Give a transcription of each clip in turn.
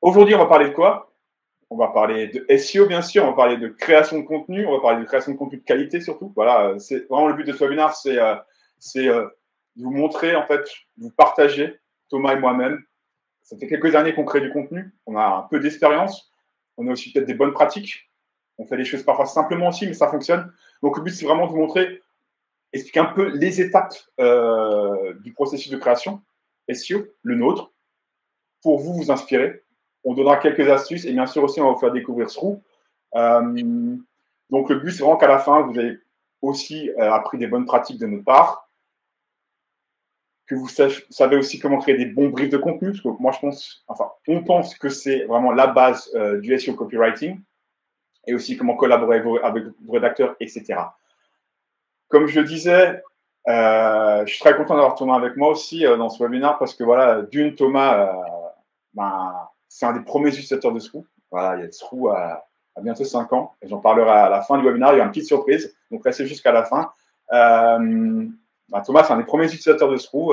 Aujourd'hui, on va parler de quoi? On va parler de SEO, bien sûr. On va parler de création de contenu. On va parler de création de contenu de qualité, surtout. Voilà, c'est vraiment le but de ce webinaire, c'est de vous montrer, en fait, de vous partager, Thomas et moi-même. Ça fait quelques années qu'on crée du contenu. On a un peu d'expérience. On a aussi peut-être des bonnes pratiques. On fait les choses parfois simplement aussi, mais ça fonctionne. Donc, le but, c'est vraiment de vous montrer, expliquer un peu les étapes du processus de création SEO, le nôtre, pour vous inspirer. On donnera quelques astuces et bien sûr aussi, on va vous faire découvrir Sroo. Donc, le but, c'est vraiment qu'à la fin, vous avez aussi appris des bonnes pratiques de notre part, que vous savez aussi comment créer des bons briefs de contenu, parce que moi, on pense que c'est vraiment la base du SEO copywriting, et aussi comment collaborer avec vos rédacteurs, etc. Comme je le disais, je suis très content d'avoir Thomas avec moi aussi dans ce webinaire, parce que voilà, Thomas, c'est un des premiers utilisateurs de Sroo. Voilà, il y a Sroo à bientôt 5 ans, et j'en parlerai à la fin du webinaire. Il y a une petite surprise, donc restez jusqu'à la fin. Thomas, c'est un des premiers utilisateurs de Sroo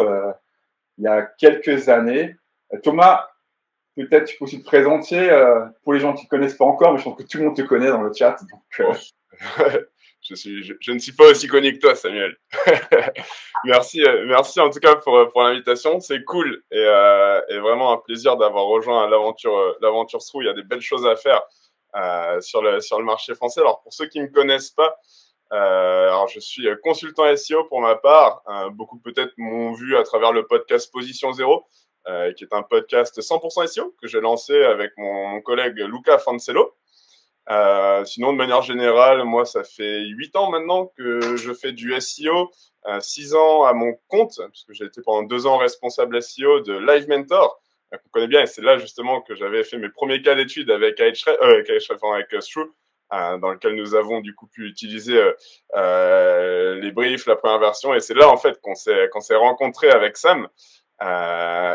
il y a quelques années. Thomas, peut-être tu peux aussi te présenter pour les gens qui ne te connaissent pas encore, mais je pense que tout le monde te connaît dans le chat. Donc, je ne suis pas aussi connu que toi, Samuel. merci en tout cas pour l'invitation. C'est cool et vraiment un plaisir d'avoir rejoint l'aventure Sroo. Il y a des belles choses à faire sur le marché français. Alors pour ceux qui ne me connaissent pas, alors je suis consultant SEO pour ma part. Beaucoup peut-être m'ont vu à travers le podcast Position Zéro, qui est un podcast 100% SEO que j'ai lancé avec mon collègue Luca Fancello. Sinon, de manière générale, moi, ça fait 8 ans maintenant que je fais du SEO, 6 ans à mon compte, puisque j'ai été pendant 2 ans responsable SEO de Live Mentor, qu'on connaît bien, et c'est là justement que j'avais fait mes premiers cas d'études avec Sroo, dans lequel nous avons du coup pu utiliser les briefs, la première version, et c'est là en fait qu'on s'est rencontrés avec Sam.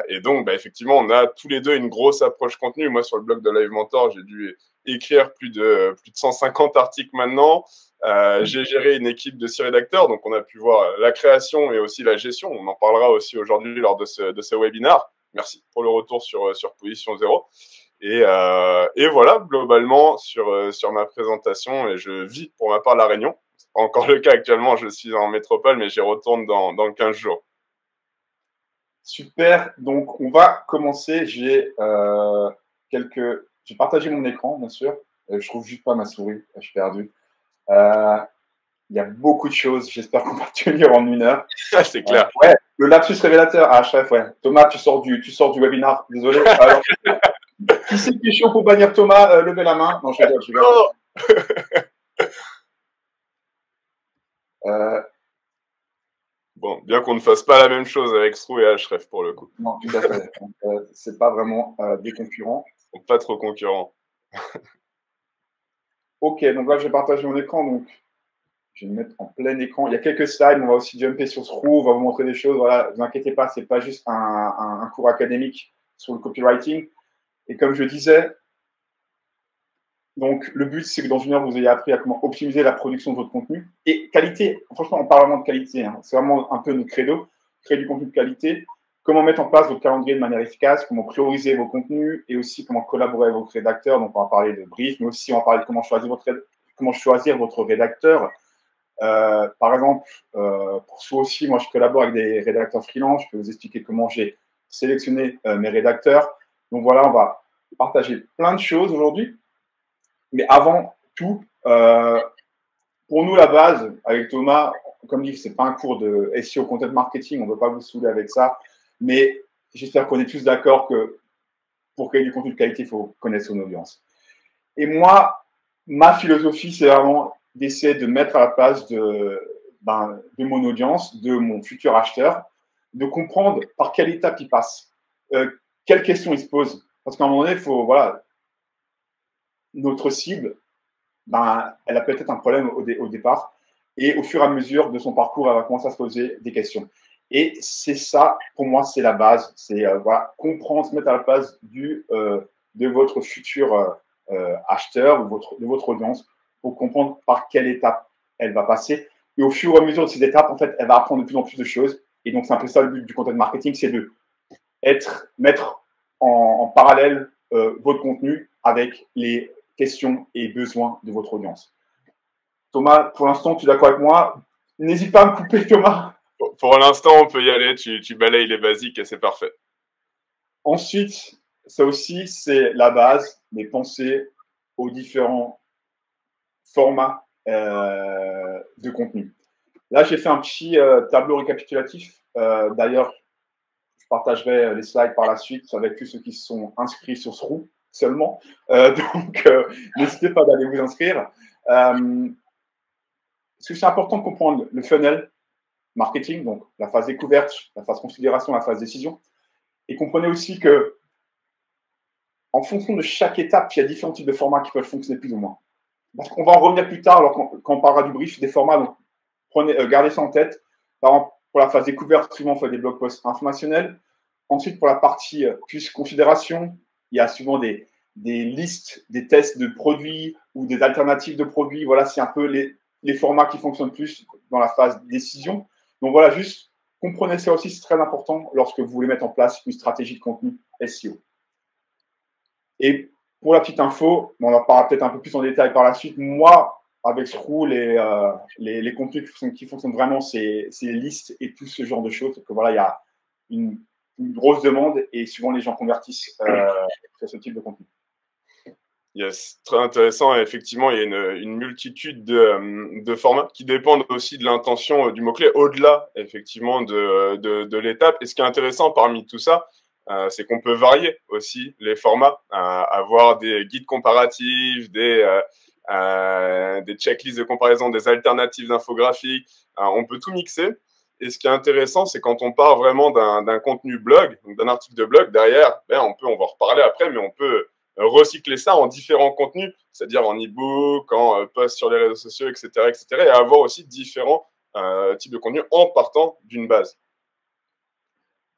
Et donc, effectivement, on a tous les deux une grosse approche contenu. Moi, sur le blog de Live Mentor, j'ai dû écrire plus de 150 articles maintenant. J'ai géré une équipe de 6 rédacteurs, donc on a pu voir la création et aussi la gestion. On en parlera aussi aujourd'hui lors de ce webinaire. Merci pour le retour sur Position Zéro. Et voilà, globalement, sur ma présentation, et je vis pour ma part La Réunion. C'est pas encore le cas actuellement, je suis en métropole, mais j'y retourne dans 15 jours. Super, donc on va commencer. J'ai partagé mon écran, bien sûr. Je trouve juste pas ma souris, je suis perdu. Il y a beaucoup de choses. J'espère qu'on va tenir en 1 heure. C'est clair. Ouais, le lapsus révélateur. Ah, chef, ouais. Thomas, tu sors du webinaire. Désolé. Alors, qui c'est qui est chaud pour bannir Thomas? Levez la main. Non, je rigole. Bon, bien qu'on ne fasse pas la même chose avec Sroo et Href pour le coup. Non, tout à fait. C'est pas vraiment des concurrents. Ils sont pas trop concurrents. Ok, donc là, je vais partager mon écran. Donc, je vais me mettre en plein écran. Il y a quelques slides. On va aussi jumper sur Sroo. On va vous montrer des choses. Voilà, ne vous inquiétez pas, c'est pas juste un cours académique sur le copywriting. Et comme je disais, donc le but, c'est que dans 1 heure, vous ayez appris à comment optimiser la production de votre contenu. Et qualité, franchement, on parle vraiment de qualité. Hein. C'est vraiment un peu notre credo. Créer du contenu de qualité. Comment mettre en place votre calendrier de manière efficace, comment prioriser vos contenus et aussi comment collaborer avec vos rédacteurs. Donc, on va parler de brief, mais aussi on va parler de comment choisir votre rédacteur. Par exemple, pour Sroo aussi, moi, je collabore avec des rédacteurs freelance. Je peux vous expliquer comment j'ai sélectionné mes rédacteurs. Donc, voilà, on va partager plein de choses aujourd'hui. Mais avant tout, pour nous, la base, avec Thomas, comme dit, ce n'est pas un cours de SEO Content Marketing. On ne veut pas vous saouler avec ça. Mais j'espère qu'on est tous d'accord que pour créer du contenu de qualité, il faut connaître son audience. Et moi, ma philosophie, c'est vraiment d'essayer de mettre à la place de mon audience, de mon futur acheteur, de comprendre par quelle étape il passe, quelles questions il se pose. Parce qu'à un moment donné, notre cible, elle a peut-être un problème au départ. Et au fur et à mesure de son parcours, elle va commencer à se poser des questions. Et c'est ça, pour moi, c'est la base. C'est comprendre, se mettre à la place de votre futur acheteur ou de votre audience pour comprendre par quelle étape elle va passer. Et au fur et à mesure de ces étapes, en fait, elle va apprendre de plus en plus de choses. Et donc, c'est un peu ça le but du content marketing, c'est de mettre en parallèle votre contenu avec les questions et besoins de votre audience. Thomas, pour l'instant, tu es d'accord avec moi? N'hésite pas à me couper, Thomas. Pour l'instant, on peut y aller. Tu balayes les basiques et c'est parfait. Ensuite, ça aussi, c'est la base, mais penser aux différents formats de contenu. Là, j'ai fait un petit tableau récapitulatif. D'ailleurs, je partagerai les slides par la suite avec tous ceux qui se sont inscrits sur ce roue seulement. Donc, n'hésitez pas d'aller vous inscrire. Parce que c'est important de comprendre le funnel marketing, donc la phase découverte, la phase considération, la phase décision. Et comprenez aussi que, en fonction de chaque étape, il y a différents types de formats qui peuvent fonctionner plus ou moins. Parce qu'on va en revenir plus tard quand on parlera du brief des formats. Donc, gardez ça en tête. Par exemple, pour la phase découverte, souvent, on fait des blog posts informationnels. Ensuite, pour la partie plus considération, il y a souvent des listes, des tests de produits ou des alternatives de produits. Voilà, c'est un peu les formats qui fonctionnent plus dans la phase décision. Donc voilà, juste comprenez ça aussi, c'est très important lorsque vous voulez mettre en place une stratégie de contenu SEO. Et pour la petite info, on en parlera peut-être un peu plus en détail par la suite. Moi, avec Screw, les contenus qui fonctionnent vraiment, c'est les listes et tout ce genre de choses. Donc voilà, il y a une grosse demande et souvent les gens convertissent sur ce type de contenu. Yes, très intéressant. Et effectivement, il y a une multitude de formats qui dépendent aussi de l'intention du mot-clé, au-delà effectivement de l'étape. Et ce qui est intéressant parmi tout ça, c'est qu'on peut varier aussi les formats, avoir des guides comparatifs, des checklists de comparaison, des alternatives d'infographies. On peut tout mixer. Et ce qui est intéressant, c'est quand on part vraiment d'un contenu blog, d'un article de blog, derrière, on va en reparler après, mais on peut recycler ça en différents contenus, c'est-à-dire en e-book, en post sur les réseaux sociaux, etc., etc., et avoir aussi différents types de contenus en partant d'une base.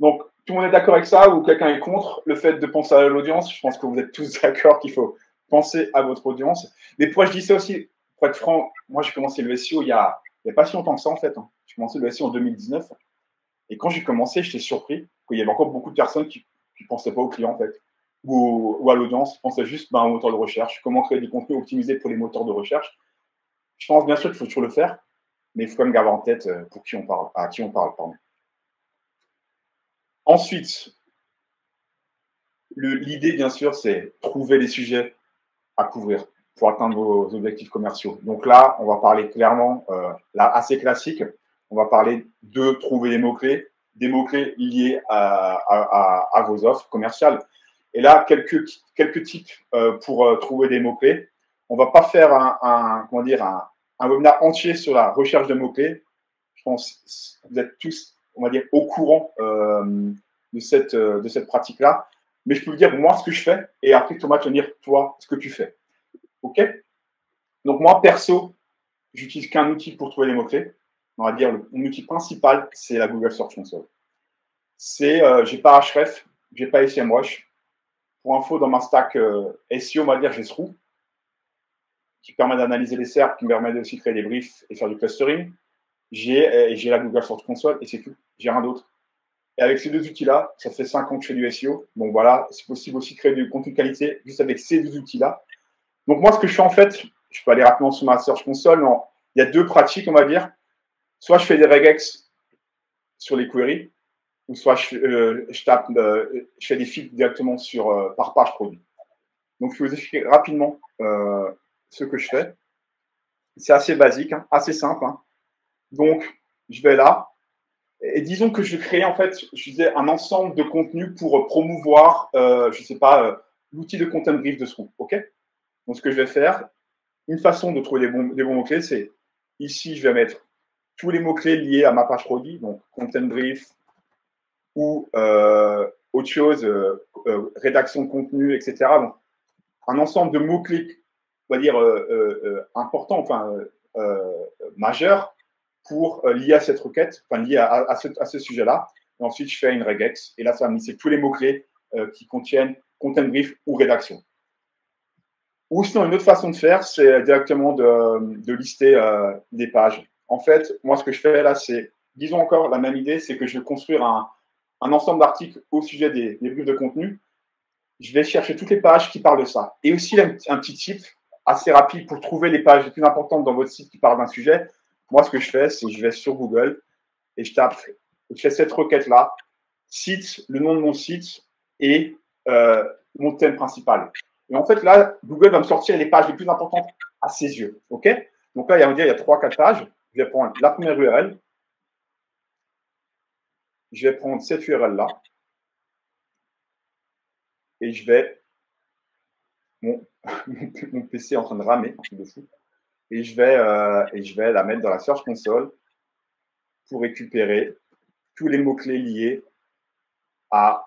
Donc, tout le monde est d'accord avec ça ou quelqu'un est contre le fait de penser à l'audience? Je pense que vous êtes tous d'accord qu'il faut penser à votre audience. Mais pourquoi je dis ça aussi? Pour être franc, moi, j'ai commencé le SEO il y a pas si longtemps que ça, en fait. J'ai commencé le SEO en 2019. Et quand j'ai commencé, j'étais surpris qu'il y avait encore beaucoup de personnes qui ne pensaient pas aux clients, en fait, ou à l'audience, qui pensaient juste au moteur de recherche, comment créer des contenus optimisés pour les moteurs de recherche. Je pense bien sûr qu'il faut toujours le faire, mais il faut quand même garder en tête pour qui on parle, à qui on parle. Pardon. Ensuite, l'idée, bien sûr, c'est trouver les sujets à couvrir pour atteindre vos objectifs commerciaux. Donc là, on va parler clairement, là, assez classique, on va parler de trouver des mots-clés liés à vos offres commerciales. Et là, quelques tips pour trouver des mots-clés. On ne va pas faire un webinaire entier sur la recherche de mots-clés. Je pense que vous êtes tous, on va dire, au courant de cette pratique-là. Mais je peux vous dire, moi, ce que je fais, et après, Thomas, te dire, toi, ce que tu fais. OK? Donc, moi, perso, j'utilise qu'un outil pour trouver les mots-clés. On va dire, mon outil principal, c'est la Google Search Console. J'ai pas Ahrefs, j'ai pas SEMrush. Pour info, dans ma stack SEO, on va dire, j'ai Screw, qui permet d'analyser les SERP, qui me permet aussi de créer des briefs et faire du clustering. J'ai la Google Search Console et c'est tout. J'ai rien d'autre. Et avec ces deux outils-là, ça fait 5 ans que je fais du SEO. Donc voilà, c'est possible aussi de créer du contenu de qualité juste avec ces deux outils-là. Donc moi, ce que je fais en fait, je peux aller rapidement sur ma Search Console, mais il y a deux pratiques, on va dire. Soit je fais des regex sur les queries, ou soit je fais des filtres directement par page produit. Donc je vais vous expliquer rapidement ce que je fais. C'est assez basique, hein, assez simple. Hein. Donc je vais là. Et disons que je crée en fait, je disais, un ensemble de contenus pour promouvoir, je ne sais pas, l'outil de content brief de Screw. OK? Donc, ce que je vais faire, une façon de trouver des bons mots-clés, c'est ici, je vais mettre tous les mots-clés liés à ma page produit, donc content brief ou autre chose, rédaction de contenu, etc. Donc, un ensemble de mots-clés, on va dire, importants, enfin, majeurs, pour lier à cette requête, enfin lié à ce sujet-là. Et ensuite, je fais une regex. Et là, ça va me lister tous les mots-clés qui contiennent content brief ou rédaction. Ou sinon, une autre façon de faire, c'est directement de lister des pages. En fait, moi, ce que je fais là, c'est, disons encore la même idée, c'est que je vais construire un ensemble d'articles au sujet des briefs de contenu. je vais chercher toutes les pages qui parlent de ça. Et aussi, un petit tip assez rapide pour trouver les pages les plus importantes dans votre site qui parlent d'un sujet. Moi, ce que je fais, c'est que je vais sur Google et je fais cette requête-là, site, le nom de mon site et mon thème principal. Et en fait, là, Google va me sortir les pages les plus importantes à ses yeux. OK? Donc là, il y a 3-4 pages. Je vais prendre la première URL. Je vais prendre cette URL-là. Et je vais. Mon PC est en train de ramer, un truc de fou. Et je vais la mettre dans la Search Console pour récupérer tous les mots-clés liés à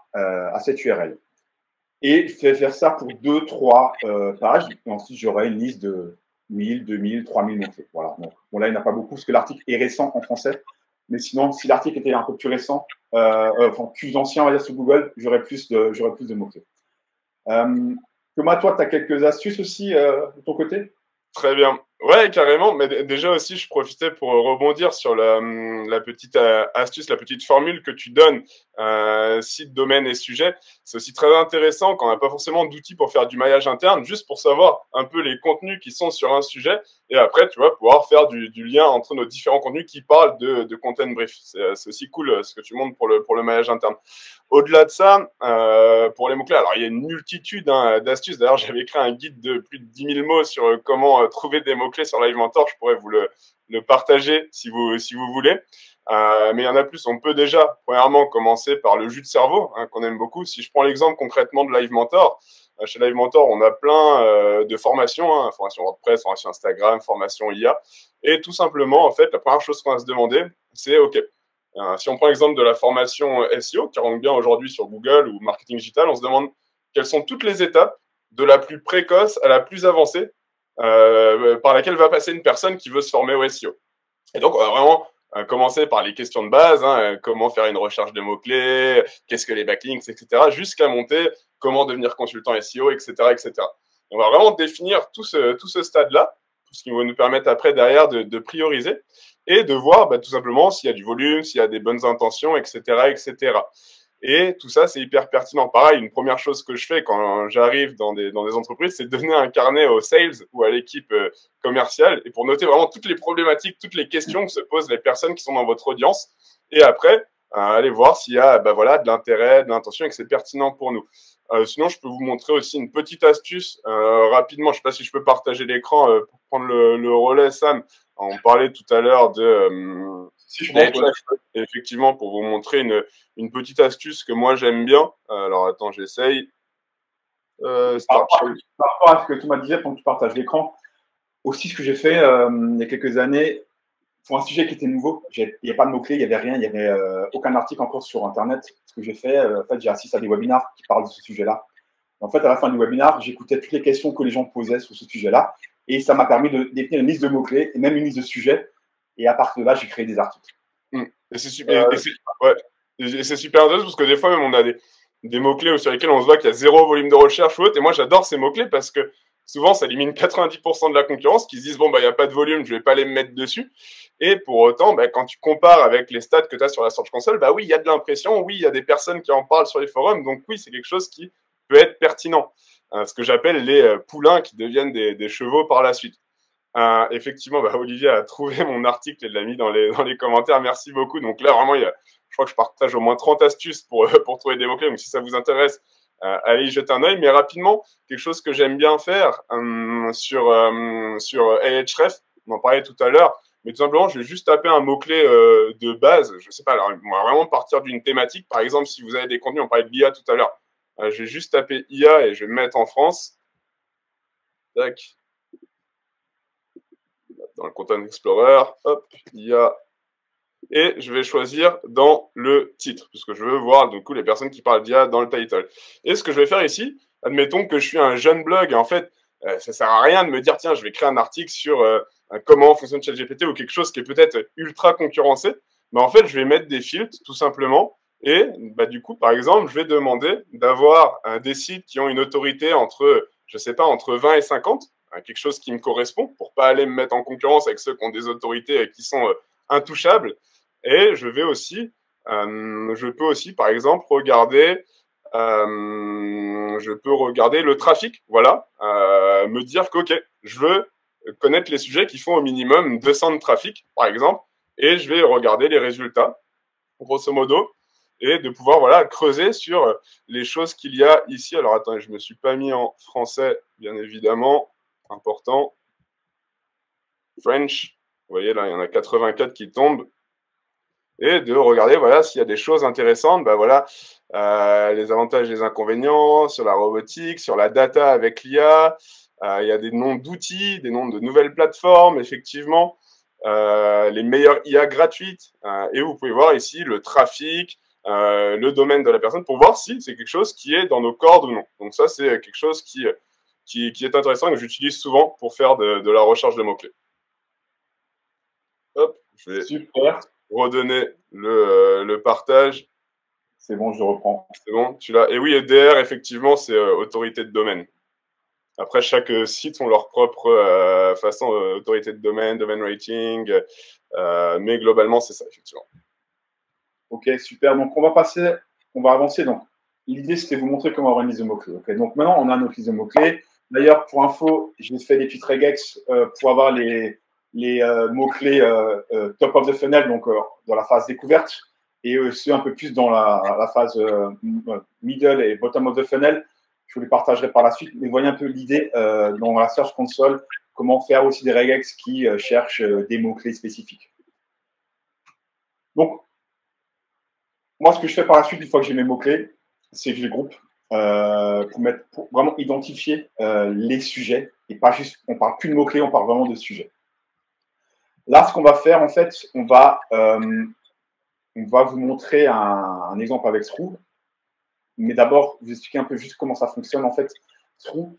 cette URL. Et je vais faire ça pour 2-3 pages. Et ensuite, j'aurai une liste de 1000, 2000, 3000 mots-clés. Voilà. Donc, bon, là, il n'y en a pas beaucoup parce que l'article est récent en français. Mais sinon, si l'article était un peu plus récent, plus ancien, on va dire, sur Google, j'aurais plus de mots-clés. Thomas, toi, tu as quelques astuces aussi de ton côté? Très bien. Ouais, carrément. Mais déjà aussi, je profitais pour rebondir sur la petite astuce, la petite formule que tu donnes, site, domaine et sujet. C'est aussi très intéressant quand on n'a pas forcément d'outils pour faire du maillage interne, juste pour savoir un peu les contenus qui sont sur un sujet. Et après, tu vas pouvoir faire du lien entre nos différents contenus qui parlent de content brief. C'est aussi cool ce que tu montres pour le maillage interne. Au-delà de ça, pour les mots-clés, alors il y a une multitude d'astuces. D'ailleurs, j'avais écrit un guide de plus de 10 000 mots sur comment trouver des mots-clés sur Live Mentor. Je pourrais vous le partager si vous voulez. Mais il y en a plus. On peut déjà, premièrement, commencer par le jus de cerveau, qu'on aime beaucoup. Si je prends l'exemple concrètement de Live Mentor, chez Live Mentor, on a plein de formations, formation WordPress, formation Instagram, formation IA. Et tout simplement, en fait, la première chose qu'on va se demander, c'est OK. Si on prend l'exemple de la formation SEO, qui rentre bien aujourd'hui sur Google ou marketing digital, on se demande quelles sont toutes les étapes de la plus précoce à la plus avancée par laquelle va passer une personne qui veut se former au SEO. Et donc, on va vraiment commencer par les questions de base, comment faire une recherche de mots-clés, qu'est-ce que les backlinks, etc., jusqu'à monter comment devenir consultant SEO, etc., etc. On va vraiment définir tout ce stade-là, tout ce qui va nous permettre après, derrière, de prioriser et de voir tout simplement s'il y a du volume, s'il y a des bonnes intentions, etc., etc. Et tout ça, c'est hyper pertinent. Pareil, une première chose que je fais quand j'arrive dans des entreprises, c'est de donner un carnet aux sales ou à l'équipe commerciale et pour noter vraiment toutes les problématiques, toutes les questions que se posent les personnes qui sont dans votre audience. Et après, aller voir s'il y a de l'intérêt, de l'intention et que c'est pertinent pour nous. Sinon, je peux vous montrer aussi une petite astuce rapidement. Je ne sais pas si je peux partager l'écran pour prendre le relais, Sam. On parlait tout à l'heure de effectivement, pour vous montrer une petite astuce que moi j'aime bien. Alors attends, j'essaye. Par rapport à ce que tu m'as dit quand tu partages l'écran, aussi ce que j'ai fait il y a quelques années, pour un sujet qui était nouveau, il n'y a pas de mots-clés, il n'y avait rien, il n'y avait aucun article encore sur Internet. Ce que j'ai fait, en fait, j'ai assisté à des webinars qui parlent de ce sujet-là. En fait, à la fin du webinar, j'écoutais toutes les questions que les gens posaient sur ce sujet-là et ça m'a permis de définir une liste de mots-clés et même une liste de sujets. Et à partir de là, j'ai créé des articles. Et c'est super, c'est super intéressant parce que des fois, même, on a des mots-clés sur lesquels on se voit qu'il y a zéro volume de recherche ou autre. Et moi, j'adore ces mots-clés parce que souvent, ça élimine 90% de la concurrence qui se disent, bon, il n'y a pas de volume, je vais pas les mettre dessus. Et pour autant, quand tu compares avec les stats que tu as sur la Search Console, oui, il y a de l'impression, oui, il y a des personnes qui en parlent sur les forums. Donc oui, c'est quelque chose qui peut être pertinent. Ce que j'appelle les poulains qui deviennent des chevaux par la suite. Effectivement, Olivier a trouvé mon article et l'a mis dans les commentaires. Merci beaucoup. Donc là, vraiment, je crois que je partage au moins 30 astuces pour trouver des mots-clés. Donc si ça vous intéresse, allez y jeter un œil. Mais rapidement, quelque chose que j'aime bien faire sur Ahrefs, on en parlait tout à l'heure, mais tout simplement, je vais juste taper un mot-clé de base. Je sais pas, alors on va vraiment partir d'une thématique. Par exemple, si vous avez des contenus, on parlait de l'IA tout à l'heure. Je vais juste taper IA et je vais me mettre en France. Tac. Dans le Content Explorer, hop, IA. Et je vais choisir dans le titre, parce que je veux voir du coup les personnes qui parlent d'IA dans le title. Et ce que je vais faire ici, admettons que je suis un jeune blog, et en fait, ça sert à rien de me dire, tiens, je vais créer un article sur comment fonctionne ChatGPT ou quelque chose qui est peut-être ultra concurrencé. Mais en fait, je vais mettre des filtres, tout simplement. Et du coup, par exemple, je vais demander d'avoir des sites qui ont une autorité entre 20 et 50, quelque chose qui me correspond, pour pas aller me mettre en concurrence avec ceux qui ont des autorités qui sont intouchables. Et je peux aussi, par exemple, regarder je peux regarder le trafic, voilà, me dire qu'ok, je veux connaître les sujets qui font au minimum 200 de trafic, par exemple, et je vais regarder les résultats, grosso modo, et de pouvoir voilà creuser sur les choses qu'il y a ici. Alors attendez, je me suis pas mis en français, bien évidemment, important. French, vous voyez là, il y en a 84 qui tombent. Et de regarder voilà s'il y a des choses intéressantes, bah voilà, les avantages et les inconvénients sur la robotique, sur la data avec l'IA. Il y a des noms d'outils, des noms de nouvelles plateformes, effectivement, les meilleures IA gratuites. Et vous pouvez voir ici le trafic, le domaine de la personne pour voir si c'est quelque chose qui est dans nos cordes ou non. Donc ça, c'est quelque chose qui est intéressant et que j'utilise souvent pour faire de la recherche de mots-clés. Hop, je vais Super. redonner le partage. C'est bon, je reprends. C'est bon, tu l'as. Et oui, EDR, effectivement, c'est autorité de domaine. Après, chaque site ont leur propre façon, autorité de domaine, domain rating, mais globalement, c'est ça, effectivement. Ok, super. Donc, on va avancer. Donc, l'idée, c'était de vous montrer comment avoir une liste de mots-clés. Okay, donc, maintenant, on a notre liste de mots-clés. D'ailleurs, pour info, j'ai fait des petites regex pour avoir les mots-clés top of the funnel, donc dans la phase découverte, et ceux un peu plus dans la phase middle et bottom of the funnel. Je vous les partagerai par la suite. Mais voyez un peu l'idée dans la Search Console, comment faire aussi des regex qui cherchent des mots-clés spécifiques. Donc, moi, ce que je fais par la suite, une fois que j'ai mes mots-clés, c'est que je les groupe pour vraiment identifier les sujets et pas juste, on parle plus de mots-clés, on parle vraiment de sujets. Là, ce qu'on va faire, en fait, on va vous montrer un exemple avec Sroux. Mais d'abord, vous expliquer un peu juste comment ça fonctionne. En fait, Sroux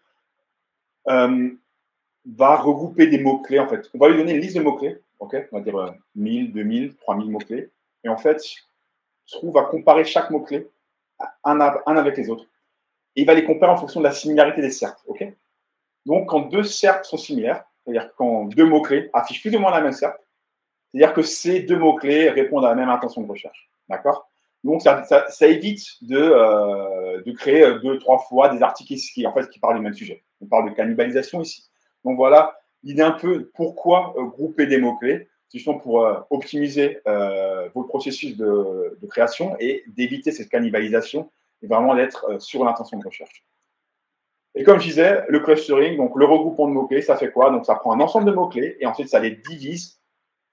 va regrouper des mots-clés. En fait, on va lui donner une liste de mots-clés. Okay, on va dire 1000, 2000, 3000 mots-clés. Et en fait, Sroux va comparer chaque mot-clé un avec les autres. Et il va les comparer en fonction de la similarité des cercles. Okay, donc, quand deux cercles sont similaires, c'est-à-dire quand deux mots-clés affichent plus ou moins la même cercle, c'est-à-dire que ces deux mots-clés répondent à la même intention de recherche. D'accord? Donc, ça évite de créer 2-3 fois des articles qui parlent du même sujet. On parle de cannibalisation ici. Donc, voilà l'idée un peu pourquoi grouper des mots-clés. C'est justement pour optimiser votre processus de création et d'éviter cette cannibalisation et vraiment d'être sur l'intention de recherche. Et comme je disais, le clustering, donc le regroupement de mots-clés, ça fait quoi? Donc, ça prend un ensemble de mots-clés et ensuite, ça les divise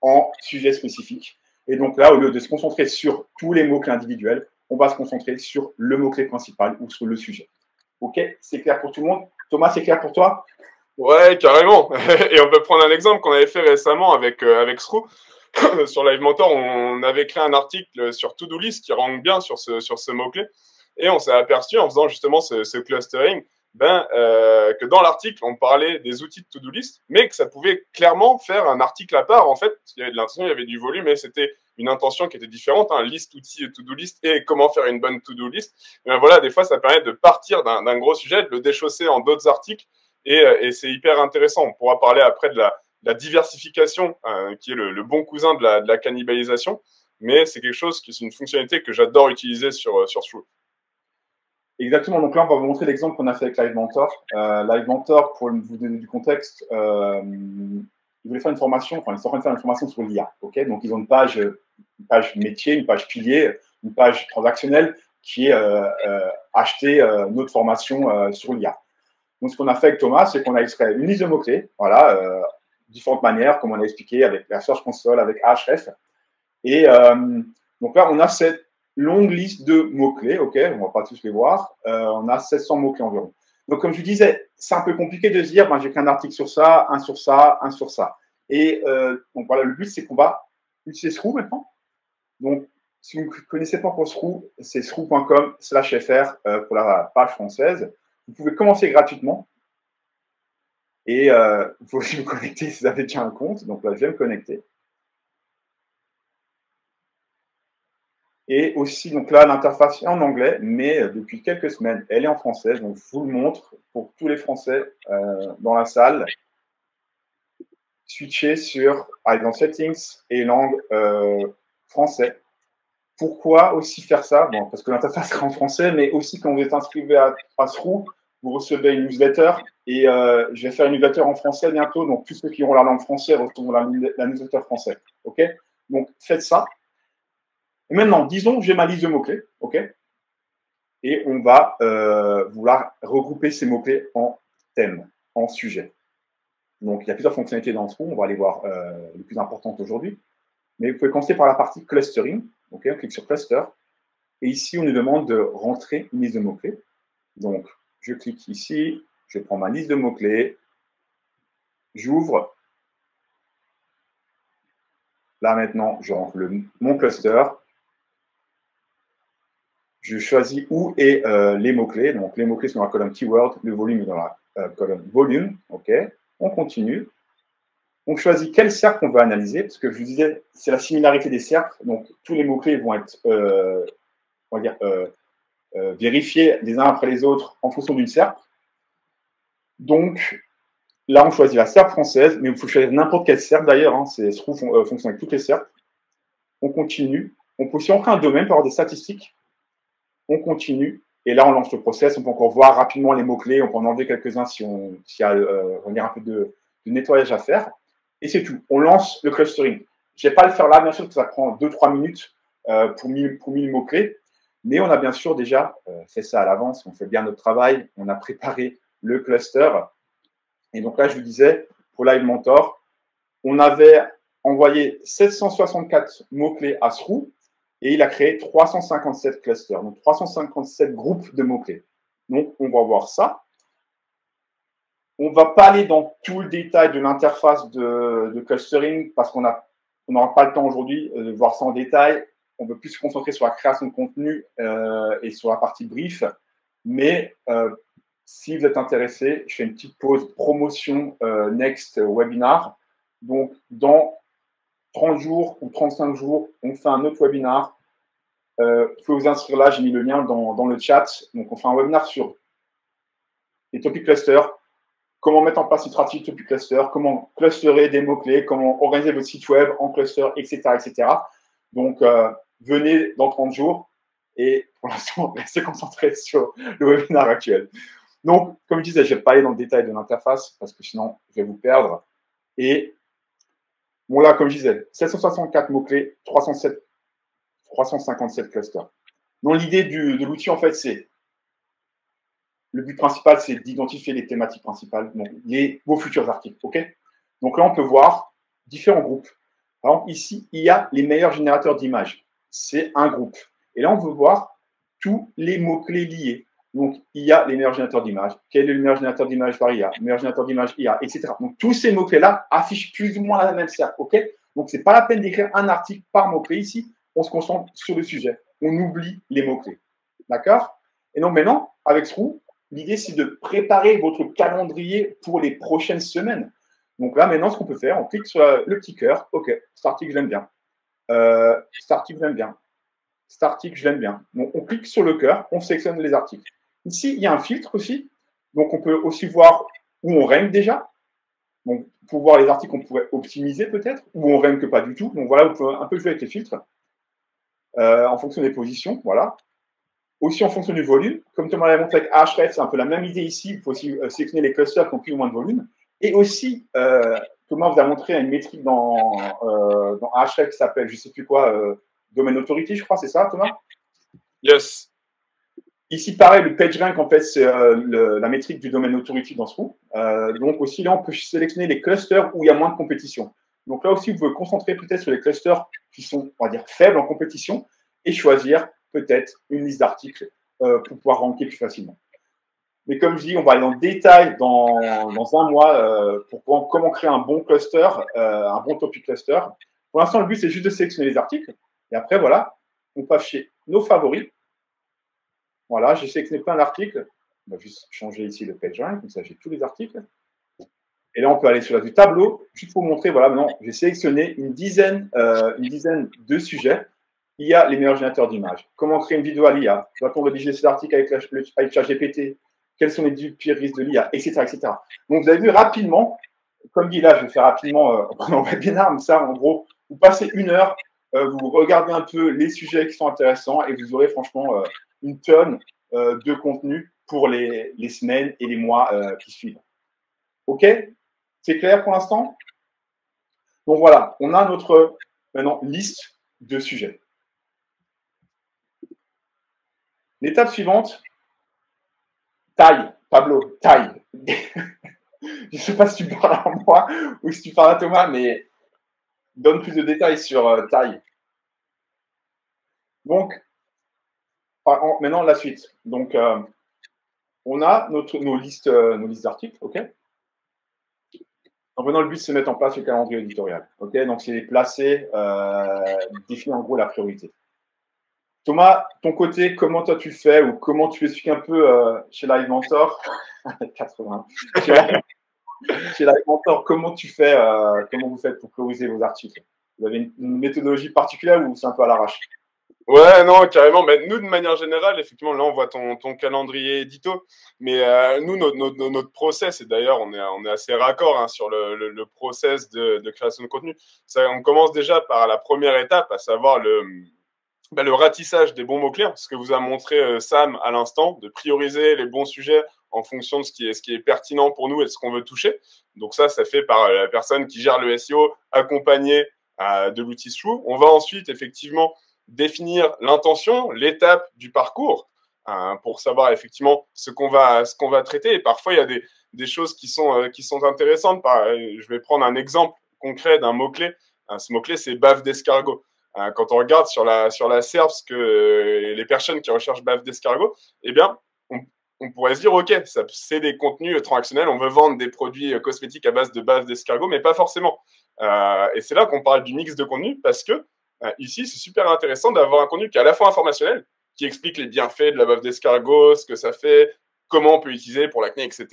en sujets spécifiques. Et donc là, au lieu de se concentrer sur tous les mots-clés individuels, on va se concentrer sur le mot-clé principal ou sur le sujet. Ok, c'est clair pour tout le monde? Thomas, c'est clair pour toi? Ouais, carrément. Et on peut prendre un exemple qu'on avait fait récemment avec Sroux. Sur Live Mentor, on avait créé un article sur To-Do List qui rank bien sur ce mot-clé. Et on s'est aperçu en faisant justement ce clustering que dans l'article, on parlait des outils de To-Do List, mais que ça pouvait clairement faire un article à part. En fait, il y avait de l'intention, il y avait du volume, et c'était une intention qui était différente, hein, liste, outils et To-Do List, et comment faire une bonne To-Do List. Et voilà, des fois, ça permet de partir d'un gros sujet, de le déchausser en d'autres articles, et c'est hyper intéressant. On pourra parler après de la diversification, qui est le bon cousin de la cannibalisation, mais c'est quelque chose qui est une fonctionnalité que j'adore utiliser sur Sroux. Exactement. Donc là, on va vous montrer l'exemple qu'on a fait avec Live Mentor. Live Mentor, pour vous donner du contexte, ils voulaient faire une formation, enfin, ils sont en train de faire une formation sur l'IA. Okay, donc, ils ont une page métier, une page pilier, une page transactionnelle qui est acheter notre formation sur l'IA. Donc, ce qu'on a fait avec Thomas, c'est qu'on a extrait une liste de mots-clés, voilà, différentes manières, comme on a expliqué avec la Search Console, avec Ahrefs. Et donc là, on a cette longue liste de mots-clés, ok, on ne va pas tous les voir, on a 700 mots-clés environ. Donc, comme je disais, c'est un peu compliqué de se dire, ben, j'ai qu'un article sur ça, un sur ça, un sur ça. Et donc voilà, le but, c'est qu'on va utiliser Sroux maintenant. Donc, si vous ne connaissez pas pour Sroux, c'est sroux.com/fr pour la page française. Vous pouvez commencer gratuitement. Et il faut aussi vous connecter si vous avez déjà un compte. Donc là, je vais me connecter. Et aussi, donc là, l'interface est en anglais, mais depuis quelques semaines, elle est en français. Donc, je vous le montre pour tous les Français dans la salle. Switchez sur dans Settings et langue français. Pourquoi aussi faire ça? Bon, parce que l'interface sera en français, mais aussi quand vous êtes inscrit à Sroux, vous recevez une newsletter et je vais faire une newsletter en français bientôt. Donc, tous ceux qui auront la langue française recevront la newsletter française. OK? Donc, faites ça. Et maintenant, disons que j'ai ma liste de mots-clés. OK? Et on va vouloir regrouper ces mots-clés en thèmes, en sujets. Donc, il y a plusieurs fonctionnalités dans Sroux. On va aller voir les plus importantes aujourd'hui. Mais vous pouvez commencer par la partie clustering. OK, on clique sur cluster. Et ici, on nous demande de rentrer une liste de mots-clés. Donc, je clique ici, je prends ma liste de mots-clés, j'ouvre. Là, maintenant, je rentre mon cluster. Je choisis où est les mots-clés. Donc, les mots-clés sont dans la colonne keyword, le volume est dans la colonne volume. OK, on continue. On choisit quel cercle on veut analyser, parce que je vous disais, c'est la similarité des cercles. Donc, tous les mots-clés vont être on va dire, vérifiés les uns après les autres en fonction d'une cercle. Donc, là, on choisit la cercle française, mais il faut choisir n'importe quelle cercle d'ailleurs. Hein, Sroux fonctionne avec toutes les cercles. On continue. On peut aussi entrer un domaine pour avoir des statistiques. On continue. Et là, on lance le process. On peut encore voir rapidement les mots-clés. On peut en enlever quelques-uns s'il y a un peu de nettoyage à faire. Et c'est tout. On lance le clustering. Je ne vais pas le faire là, bien sûr, parce que ça prend 2-3 minutes pour 1000 mots-clés. Mais on a bien sûr déjà fait ça à l'avance. On fait bien notre travail. On a préparé le cluster. Et donc là, je vous disais, pour Live Mentor, on avait envoyé 764 mots-clés à Sroux et il a créé 357 clusters. Donc 357 groupes de mots-clés. Donc, on va voir ça. On ne va pas aller dans tout le détail de l'interface de clustering parce qu'on n'aura pas le temps aujourd'hui de voir ça en détail. On veut plus se concentrer sur la création de contenu et sur la partie brief. Mais si vous êtes intéressé, je fais une petite pause promotion Next Webinar. Donc, dans 30 jours ou 35 jours, on fait un autre webinar. Vous pouvez vous inscrire là, j'ai mis le lien dans le chat. Donc, on fait un webinar sur les topic clusters. Comment mettre en place une stratégie topic cluster, comment clusterer des mots-clés, comment organiser votre site web en cluster, etc. etc. Donc, venez dans 30 jours et pour l'instant, restez concentrés sur le webinaire actuel. Donc, comme je disais, je ne vais pas aller dans le détail de l'interface parce que sinon, je vais vous perdre. Et bon, là, comme je disais, 764 mots-clés, 357 clusters. Donc, l'idée de l'outil, en fait, le but principal, c'est d'identifier les thématiques principales, donc vos futurs articles. OK? Donc là, on peut voir différents groupes. Par exemple, ici, il y a les meilleurs générateurs d'images. C'est un groupe. Et là, on veut voir tous les mots-clés liés. Donc, il y a les meilleurs générateurs d'images. Quel est le meilleur générateur d'images par IA? Le meilleur générateur d'images IA, etc. Donc, tous ces mots-clés-là affichent plus ou moins la même cercle. OK? Donc, ce n'est pas la peine d'écrire un article par mot-clé ici. On se concentre sur le sujet. On oublie les mots-clés. D'accord? Et donc, maintenant, avec Sroux, l'idée, c'est de préparer votre calendrier pour les prochaines semaines. Donc là, maintenant, ce qu'on peut faire, on clique sur le petit cœur. OK, cet article, je l'aime bien. Cet article, je l'aime bien. Cet article, je l'aime bien. Donc, on clique sur le cœur, on sélectionne les articles. Ici, il y a un filtre aussi. Donc, on peut aussi voir où on rank déjà. Donc, pour voir les articles qu'on pourrait optimiser peut-être, ou on rank pas du tout. Donc, voilà, vous pouvez un peu jouer avec les filtres en fonction des positions. Voilà. Aussi en fonction du volume. Comme Thomas l'a montré avec Ahrefs, c'est un peu la même idée ici. Il faut aussi sélectionner les clusters qui ont plus ou moins de volume. Et aussi, Thomas vous a montré une métrique dans Ahrefs qui s'appelle, je ne sais plus quoi, Domain Authority, je crois, c'est ça, Thomas? Yes. Ici, pareil, le PageRank, en fait, c'est la métrique du Domain Authority dans Sroux. Donc aussi, là, on peut sélectionner les clusters où il y a moins de compétition. Donc là aussi, vous pouvez concentrer peut-être sur les clusters qui sont, on va dire, faibles en compétition et choisir peut-être une liste d'articles pour pouvoir ranker plus facilement. Mais comme je dis, on va aller dans le détail dans un mois pour comment créer un bon cluster, un bon topic cluster. Pour l'instant, le but, c'est juste de sélectionner les articles. Et après, voilà, on passe chez nos favoris. Voilà, j'ai sélectionné plein d'articles. On va juste changer ici le PageRank, comme ça, j'ai tous les articles. Et là, on peut aller sur la vue tableau, juste pour vous montrer, voilà, maintenant, j'ai sélectionné une dizaine de sujets. Il y a les meilleurs générateurs d'images. Comment créer une vidéo à l'IA? Doit-on rédiger cet article avec ChatGPT? Quels sont les pires risques de l'IA? Etc., etc. Donc, vous avez vu rapidement, comme dit là, je vais faire rapidement pendant le webinaire, mais ça, en gros, vous passez 1 heure vous regardez un peu les sujets qui sont intéressants et vous aurez franchement une tonne de contenu pour les semaines et les mois qui suivent. OK? C'est clair pour l'instant? Donc voilà, on a notre maintenant liste de sujets. L'étape suivante, taille. Pablo, taille. Je ne sais pas si tu parles à moi ou si tu parles à Thomas, mais donne plus de détails sur taille. Donc, maintenant la suite. Donc, on a nos listes d'articles, OK? Donc maintenant, le but, c'est de mettre en place le calendrier éditorial. OK? Donc, c'est placer, définir en gros la priorité. Thomas, ton côté, comment toi tu fais ou comment tu expliques un peu chez Live Mentor 80. Chez Live Mentor, comment tu fais, comment vous faites pour prioriser vos articles? Vous avez une méthodologie particulière ou c'est un peu à l'arrache? Ouais, non, carrément. Mais nous, de manière générale, effectivement, là, on voit ton calendrier édito. Mais nous, notre process, et d'ailleurs, on est assez raccord hein, sur le process de création de contenu. Ça, on commence déjà par la première étape, à savoir le ratissage des bons mots-clés, ce que vous a montré Sam à l'instant, de prioriser les bons sujets en fonction de ce qui est pertinent pour nous et de ce qu'on veut toucher. Donc ça fait par la personne qui gère le SEO, accompagnée de l'outil Swoo. On va ensuite, effectivement, définir l'intention, l'étape du parcours pour savoir effectivement ce qu'on va traiter. Et parfois, il y a des choses qui sont intéressantes. Je vais prendre un exemple concret d'un mot-clé. Ce mot-clé, c'est bave d'escargot. Quand on regarde sur la SERPs que les personnes qui recherchent bave d'escargot, eh bien, on pourrait se dire, OK, c'est des contenus transactionnels, on veut vendre des produits cosmétiques à base de bave d'escargot, mais pas forcément. Et c'est là qu'on parle du mix de contenu parce que ici, c'est super intéressant d'avoir un contenu qui est à la fois informationnel, qui explique les bienfaits de la bave d'escargot, ce que ça fait, comment on peut l'utiliser pour l'acné, etc.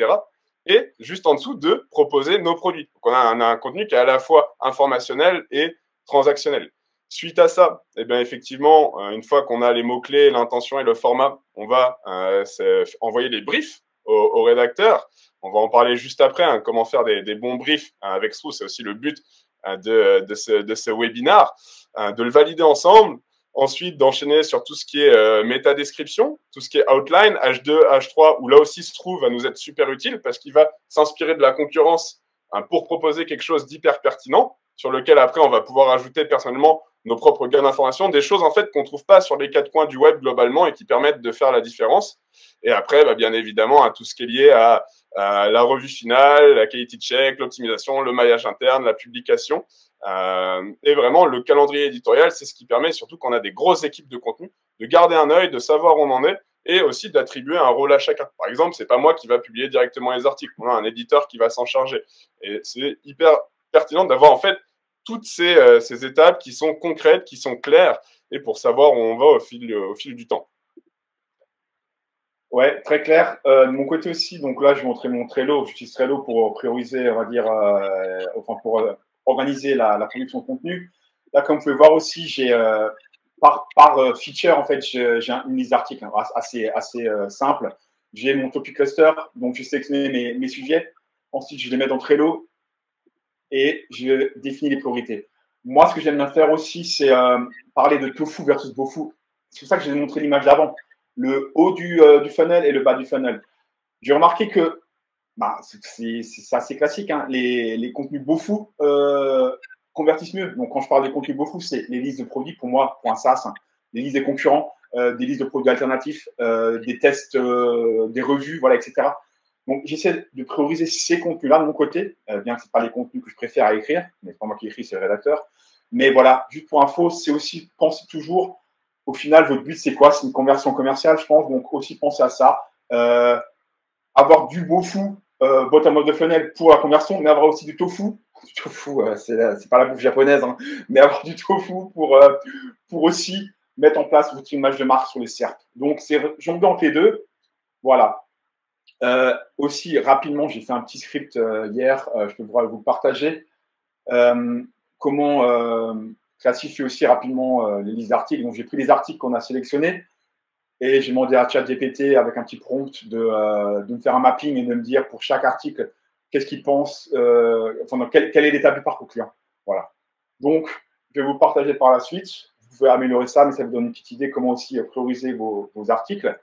Et juste en dessous, de proposer nos produits. Donc, on a un contenu qui est à la fois informationnel et transactionnel. Suite à ça, eh bien, effectivement, une fois qu'on a les mots-clés, l'intention et le format, on va envoyer les briefs au rédacteur. On va en parler juste après, hein, comment faire des bons briefs avec Swoo. C'est aussi le but de ce webinaire, de le valider ensemble. Ensuite, d'enchaîner sur tout ce qui est métadescription, tout ce qui est outline, H2, H3, où là aussi Swoo va nous être super utile parce qu'il va s'inspirer de la concurrence pour proposer quelque chose d'hyper pertinent sur lequel après on va pouvoir ajouter personnellement nos propres gains d'information, des choses en fait qu'on ne trouve pas sur les quatre coins du web globalement et qui permettent de faire la différence. Et après, bah, bien évidemment, à tout ce qui est lié à la revue finale, la quality check, l'optimisation, le maillage interne, la publication. Et vraiment, le calendrier éditorial, c'est ce qui permet, surtout quand on a des grosses équipes de contenu, de garder un œil, de savoir où on en est et aussi d'attribuer un rôle à chacun. Par exemple, c'est pas moi qui va publier directement les articles, on a un éditeur qui va s'en charger. Et c'est hyper pertinent d'avoir en fait toutes ces étapes qui sont concrètes, qui sont claires, et pour savoir où on va au fil du temps. Ouais, très clair. De mon côté aussi, donc là, je vais montrer mon Trello. J'utilise Trello pour prioriser, on va dire, enfin pour organiser la production de contenu. Là, comme vous pouvez voir aussi, j'ai par feature, en fait, j'ai une liste d'articles hein, assez simple. J'ai mon topic cluster, donc je sélectionne mes sujets. Ensuite, je les mets dans Trello et je définis les priorités. Moi, ce que j'aime bien faire aussi, c'est parler de tofu versus bofu. C'est pour ça que je vous ai montré l'image d'avant. Le haut du funnel et le bas du funnel. J'ai remarqué que bah, c'est assez classique. Hein, les contenus bofu convertissent mieux. Donc, quand je parle des contenus bofu, c'est les listes de produits pour moi, pour un SaaS, hein, les listes des concurrents, des listes de produits alternatifs, des tests, des revues, voilà, etc. Donc, j'essaie de prioriser ces contenus-là de mon côté, bien que ce pas les contenus que je préfère à écrire, mais c'est pas moi qui écris, c'est le rédacteur. Mais voilà, juste pour info, c'est aussi penser toujours, au final, votre but, c'est quoi? C'est une conversion commerciale, je pense. Donc, aussi penser à ça. Avoir du bofu, bottom of the funnel pour la conversion, mais avoir aussi du tofu. Du tofu, c'est pas la bouffe japonaise, hein, mais avoir du tofu pour aussi mettre en place votre image de marque sur les SERP. Donc, c'est jongler entre les deux. Voilà. Aussi, rapidement, j'ai fait un petit script hier, je peux vous le partager. Comment classifier aussi rapidement les listes d'articles. Donc, j'ai pris les articles qu'on a sélectionnés et j'ai demandé à ChatGPT avec un petit prompt de me faire un mapping et de me dire pour chaque article qu'est-ce qu'il pense, enfin, quelle est l'étape du parcours client. Voilà. Donc, je vais vous partager par la suite. Vous pouvez améliorer ça, mais ça vous donne une petite idée comment aussi prioriser vos articles.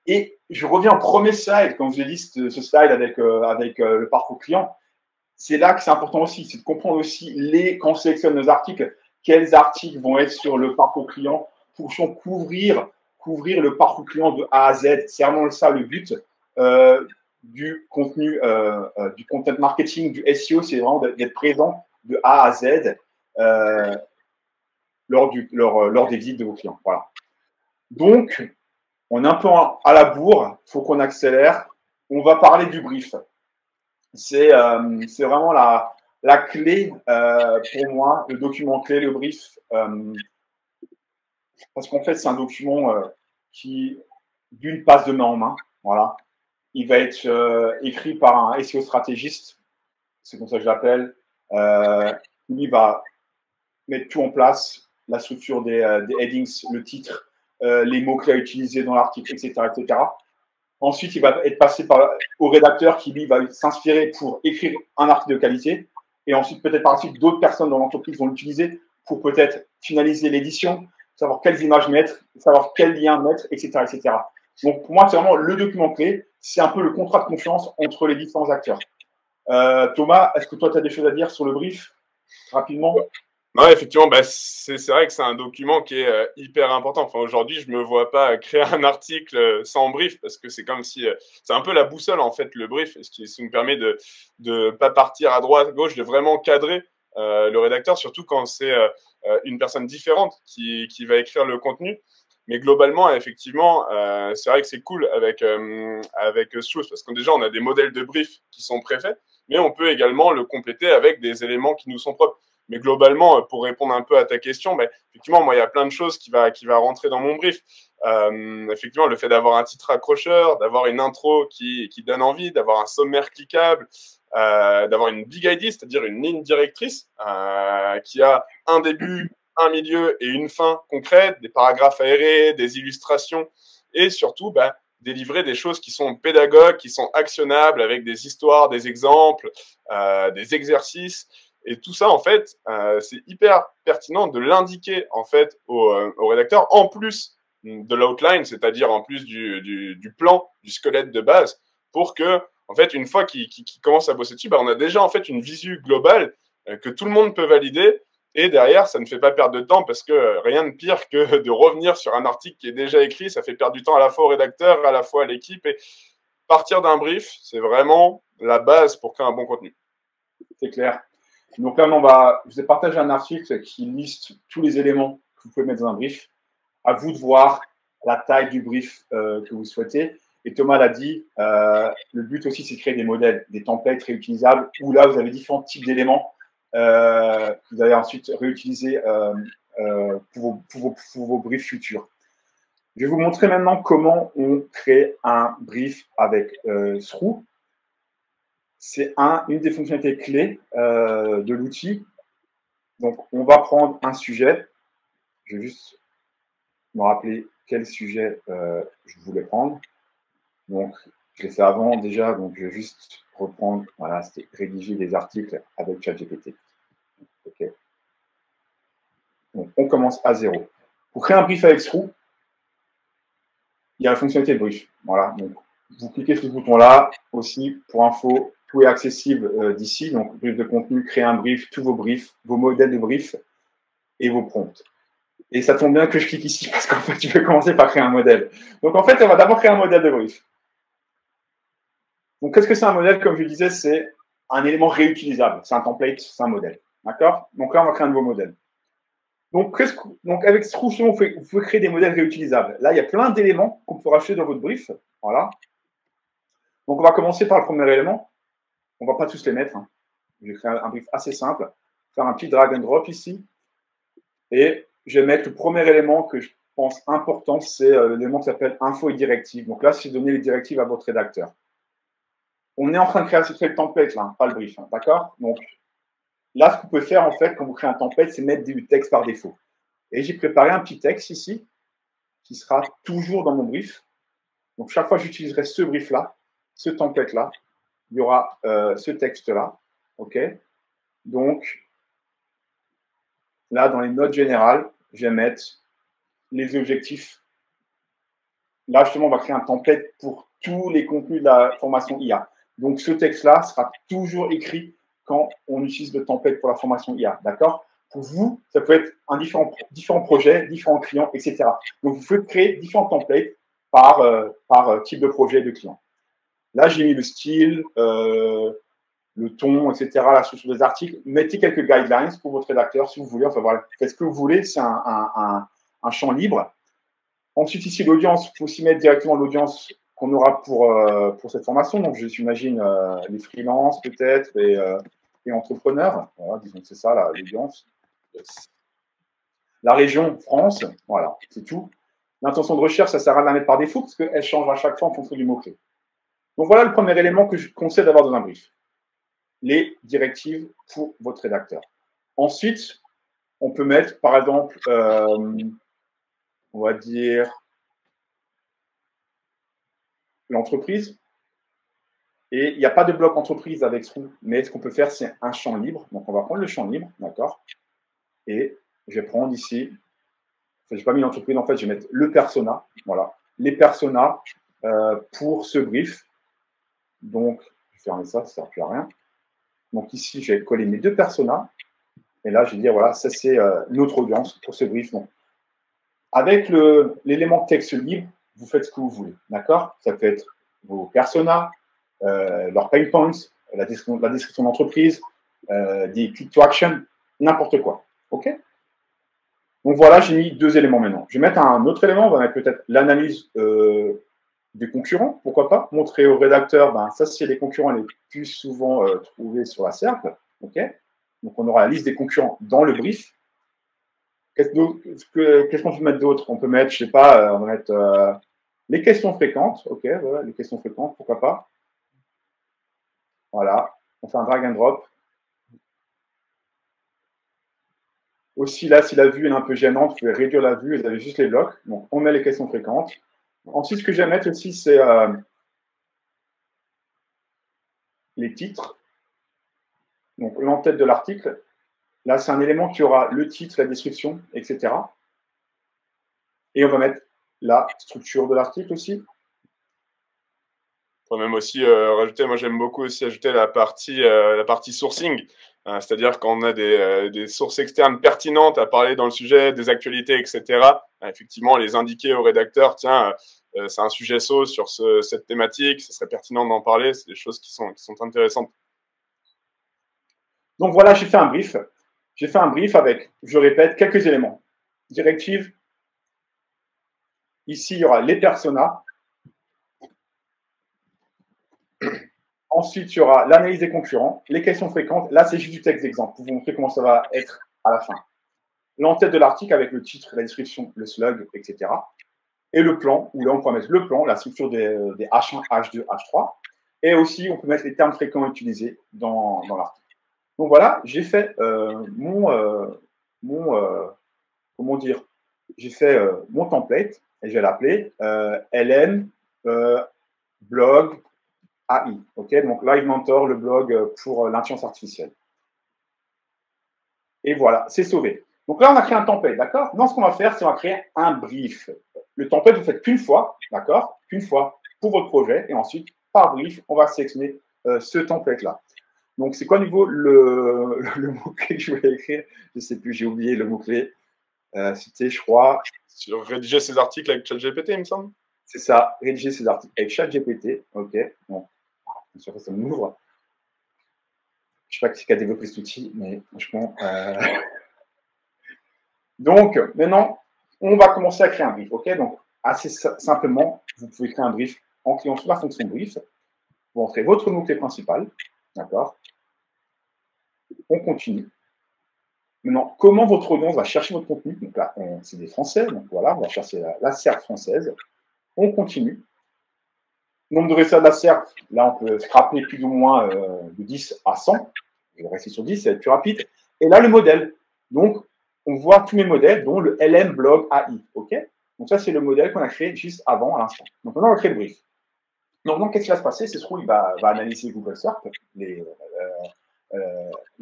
Et je reviens au premier slide, comme je vous ai dit, ce slide avec le parcours client. C'est là que c'est important aussi, c'est de comprendre aussi quand on sélectionne nos articles, quels articles vont être sur le parcours client pour couvrir le parcours client de A à Z. C'est vraiment ça le but du contenu, du content marketing, du SEO, c'est vraiment d'être présent de A à Z lors des visites de vos clients. Voilà. Donc, on est un peu à la bourre, il faut qu'on accélère. On va parler du brief. C'est vraiment la clé pour moi, le document clé, le brief. Parce qu'en fait, c'est un document qui, d'une, passe de main en main. Voilà. Il va être écrit par un SEO stratégiste, c'est comme ça que je l'appelle. Il va mettre tout en place, la structure des headings, le titre, les mots-clés à utiliser dans l'article, etc., etc. Ensuite, il va être passé au rédacteur qui, lui, va s'inspirer pour écrire un article de qualité. Et ensuite, peut-être par la suite, d'autres personnes dans l'entreprise vont l'utiliser pour peut-être finaliser l'édition, savoir quelles images mettre, savoir quels liens mettre, etc., etc. Donc, pour moi, c'est vraiment le document clé. C'est un peu le contrat de confiance entre les différents acteurs. Thomas, est-ce que toi, tu as des choses à dire sur le brief rapidement? Ouais, effectivement, bah, c'est vrai que c'est un document qui est hyper important. Enfin, aujourd'hui, je me vois pas créer un article sans brief parce que c'est comme si c'est un peu la boussole en fait, le brief, ce qui nous permet de pas partir à droite, à gauche, de vraiment cadrer le rédacteur, surtout quand c'est une personne différente qui va écrire le contenu. Mais globalement, effectivement, c'est vrai que c'est cool avec Struce parce que déjà, on a des modèles de brief qui sont préfaits, mais on peut également le compléter avec des éléments qui nous sont propres. Mais globalement, pour répondre un peu à ta question, ben, effectivement, moi, il y a plein de choses qui va rentrer dans mon brief. Effectivement, le fait d'avoir un titre accrocheur, d'avoir une intro qui donne envie, d'avoir un sommaire cliquable, d'avoir une big idea, c'est-à-dire une ligne directrice qui a un début, un milieu et une fin concrète, des paragraphes aérés, des illustrations et surtout, ben, délivrer des choses qui sont pédagogues, qui sont actionnables avec des histoires, des exemples, des exercices. Et tout ça, en fait, c'est hyper pertinent de l'indiquer en fait au rédacteur, en plus de l'outline, c'est-à-dire en plus du plan, du squelette de base, pour que, en fait, une fois qu'il commence à bosser dessus, bah, on a déjà en fait une visu globale que tout le monde peut valider. Et derrière, ça ne fait pas perdre de temps parce que rien de pire que de revenir sur un article qui est déjà écrit. Ça fait perdre du temps à la fois au rédacteur, à la fois à l'équipe. Et partir d'un brief, c'est vraiment la base pour créer un bon contenu. C'est clair. Donc là, je vous ai partagé un article qui liste tous les éléments que vous pouvez mettre dans un brief. À vous de voir la taille du brief que vous souhaitez. Et Thomas l'a dit, le but aussi, c'est de créer des modèles, des templates réutilisables, où là, vous avez différents types d'éléments que vous allez ensuite réutiliser pour vos briefs futurs. Je vais vous montrer maintenant comment on crée un brief avec Sroo. C'est une des fonctionnalités clés de l'outil. Donc, on va prendre un sujet. Je vais juste me rappeler quel sujet je voulais prendre. Donc, je l'ai fait avant déjà, donc je vais juste reprendre. Voilà, c'était rédiger des articles avec ChatGPT. OK. Donc, on commence à zéro. Pour créer un brief avec Sroo, il y a la fonctionnalité de brief. Voilà. Donc, vous cliquez sur ce bouton-là. Aussi, pour info, tout est accessible d'ici. Donc, brief de contenu, créer un brief, tous vos briefs, vos modèles de brief et vos prompts. Et ça tombe bien que je clique ici parce qu'en fait, je vais commencer par créer un modèle. Donc, en fait, on va d'abord créer un modèle de brief. Donc, qu'est-ce que c'est un modèle? Comme je le disais, c'est un élément réutilisable. C'est un template, c'est un modèle. D'accord? Donc là, on va créer un nouveau modèle. Donc avec Sroo, vous pouvez créer des modèles réutilisables. Là, il y a plein d'éléments qu'on peut rajouter dans votre brief. Voilà. Donc, on va commencer par le premier élément. On ne va pas tous les mettre. Hein. Je vais créer un brief assez simple. Faire un petit drag and drop ici. Et je vais mettre le premier élément que je pense important, c'est l'élément qui s'appelle info et directive. Donc là, c'est donner les directives à votre rédacteur. On est en train de créer le template, là, pas le brief. Hein, d'accord? Donc, là, ce que vous pouvez faire, en fait, quand vous créez un template, c'est mettre du texte par défaut. Et j'ai préparé un petit texte ici, qui sera toujours dans mon brief. Donc, chaque fois que j'utiliserai ce brief-là, ce template-là, il y aura ce texte-là. OK? Donc, là, dans les notes générales, je vais mettre les objectifs. Là, justement, on va créer un template pour tous les contenus de la formation IA. Donc, ce texte-là sera toujours écrit quand on utilise le template pour la formation IA. D'accord? Pour vous, ça peut être différents projets, différents clients, etc. Donc, vous pouvez créer différents templates par type de projet de client. Là, j'ai mis le style, le ton, etc., la structure des articles. Mettez quelques guidelines pour votre rédacteur si vous voulez. Enfin, voilà, faites ce que vous voulez. C'est un champ libre. Ensuite, ici, l'audience, il faut aussi mettre directement l'audience qu'on aura pour cette formation. Donc, j'imagine les freelances peut-être et entrepreneurs. Voilà, disons que c'est ça, l'audience. La région, France, voilà, c'est tout. L'intention de recherche, ça sert à rien de la mettre par défaut parce qu'elle change à chaque fois en fonction du mot-clé. Donc, voilà le premier élément que je conseille d'avoir dans un brief. Les directives pour votre rédacteur. Ensuite, on peut mettre, par exemple, on va dire l'entreprise. Et il n'y a pas de bloc entreprise avec Sroom, mais ce qu'on peut faire, c'est un champ libre. Donc, on va prendre le champ libre, d'accord? Et je vais prendre ici, je n'ai pas mis l'entreprise, en fait, je vais mettre le persona. Voilà, les personas pour ce brief. Donc, je vais fermer ça ne sert plus à rien. Donc, ici, je vais coller mes deux personas. Et là, je vais dire, voilà, ça, c'est notre audience pour ce brief. Donc, avec l'élément texte libre, vous faites ce que vous voulez, d'accord? Ça peut être vos personas, leurs pain points, la description d'entreprise, des click to action, n'importe quoi. OK? Donc voilà, j'ai mis deux éléments maintenant. Je vais mettre un autre élément, on va mettre peut-être l'analyse des concurrents, pourquoi pas. Montrer au rédacteur, ben, ça c'est les concurrents les plus souvent trouvés sur la SERP. OK? Donc on aura la liste des concurrents dans le brief. Qu'est-ce qu'on peut mettre d'autre? On peut mettre, je sais pas, on va mettre les questions fréquentes. OK, voilà, les questions fréquentes, pourquoi pas. Voilà, on fait un drag and drop. Aussi, là, si la vue est un peu gênante, vous pouvez réduire la vue et vous avez juste les blocs. Donc, on met les questions fréquentes. Ensuite, ce que je vais mettre aussi, c'est les titres. Donc, l'entête de l'article. Là, c'est un élément qui aura le titre, la description, etc. Et on va mettre la structure de l'article aussi. On peut même aussi rajouter, moi j'aime beaucoup aussi ajouter la partie sourcing, c'est-à-dire quand on a des sources externes pertinentes à parler dans le sujet, des actualités, etc. Effectivement, les indiquer au rédacteur, tiens, c'est un sujet SO sur cette thématique, ce serait pertinent d'en parler, c'est des choses qui sont intéressantes. Donc voilà, j'ai fait un brief. J'ai fait un brief avec, je répète, quelques éléments. Directive. Ici, il y aura les personas. Ensuite, il y aura l'analyse des concurrents, les questions fréquentes. Là, c'est juste du texte d'exemple pour vous montrer comment ça va être à la fin. L'entête de l'article avec le titre, la description, le slug, etc. Et le plan, où là, on peut mettre le plan, la structure des H1, H2, H3. Et aussi, on peut mettre les termes fréquents utilisés dans l'article. Donc voilà, j'ai fait comment dire, j'ai fait mon template et je vais l'appeler LM blog AI. OK, donc Live Mentor, le blog pour l'intelligence artificielle. Et voilà, c'est sauvé. Donc là, on a créé un template, d'accord? Non, ce qu'on va faire, c'est on va créer un brief. Le template, vous ne faites qu'une fois, d'accord? Qu'une fois pour votre projet. Et ensuite, par brief, on va sélectionner ce template-là. Donc, c'est quoi niveau le mot-clé que je voulais écrire? Je ne sais plus, j'ai oublié le mot-clé. C'était, je crois… Sur rédiger ses articles avec ChatGPT, il me semble. C'est ça, rédiger ses articles avec ChatGPT. OK. Bon, bien sûr que ça m'ouvre. Je ne sais pas qui a développé cet outil, mais franchement… Donc, maintenant, on va commencer à créer un brief. OK. Donc, assez simplement, vous pouvez créer un brief en cliquant sur la fonction brief. Vous entrez votre mot-clé principal. D'accord. On continue. Maintenant, comment votre audience va chercher votre contenu? Donc là, c'est des Français. Donc voilà, on va chercher la SERP française. On continue. Nombre de résultats de la SERP, là, on peut scraper plus ou moins de 10 à 100. Je vais rester sur 10, ça va être plus rapide. Et là, le modèle. Donc, on voit tous mes modèles, dont le LM Blog AI. OK? Donc ça, c'est le modèle qu'on a créé juste avant, à l'instant. Donc maintenant, on va créer le brief. Donc, qu'est-ce qui va se passer? C'est ce qu'il va analyser Google SERP, les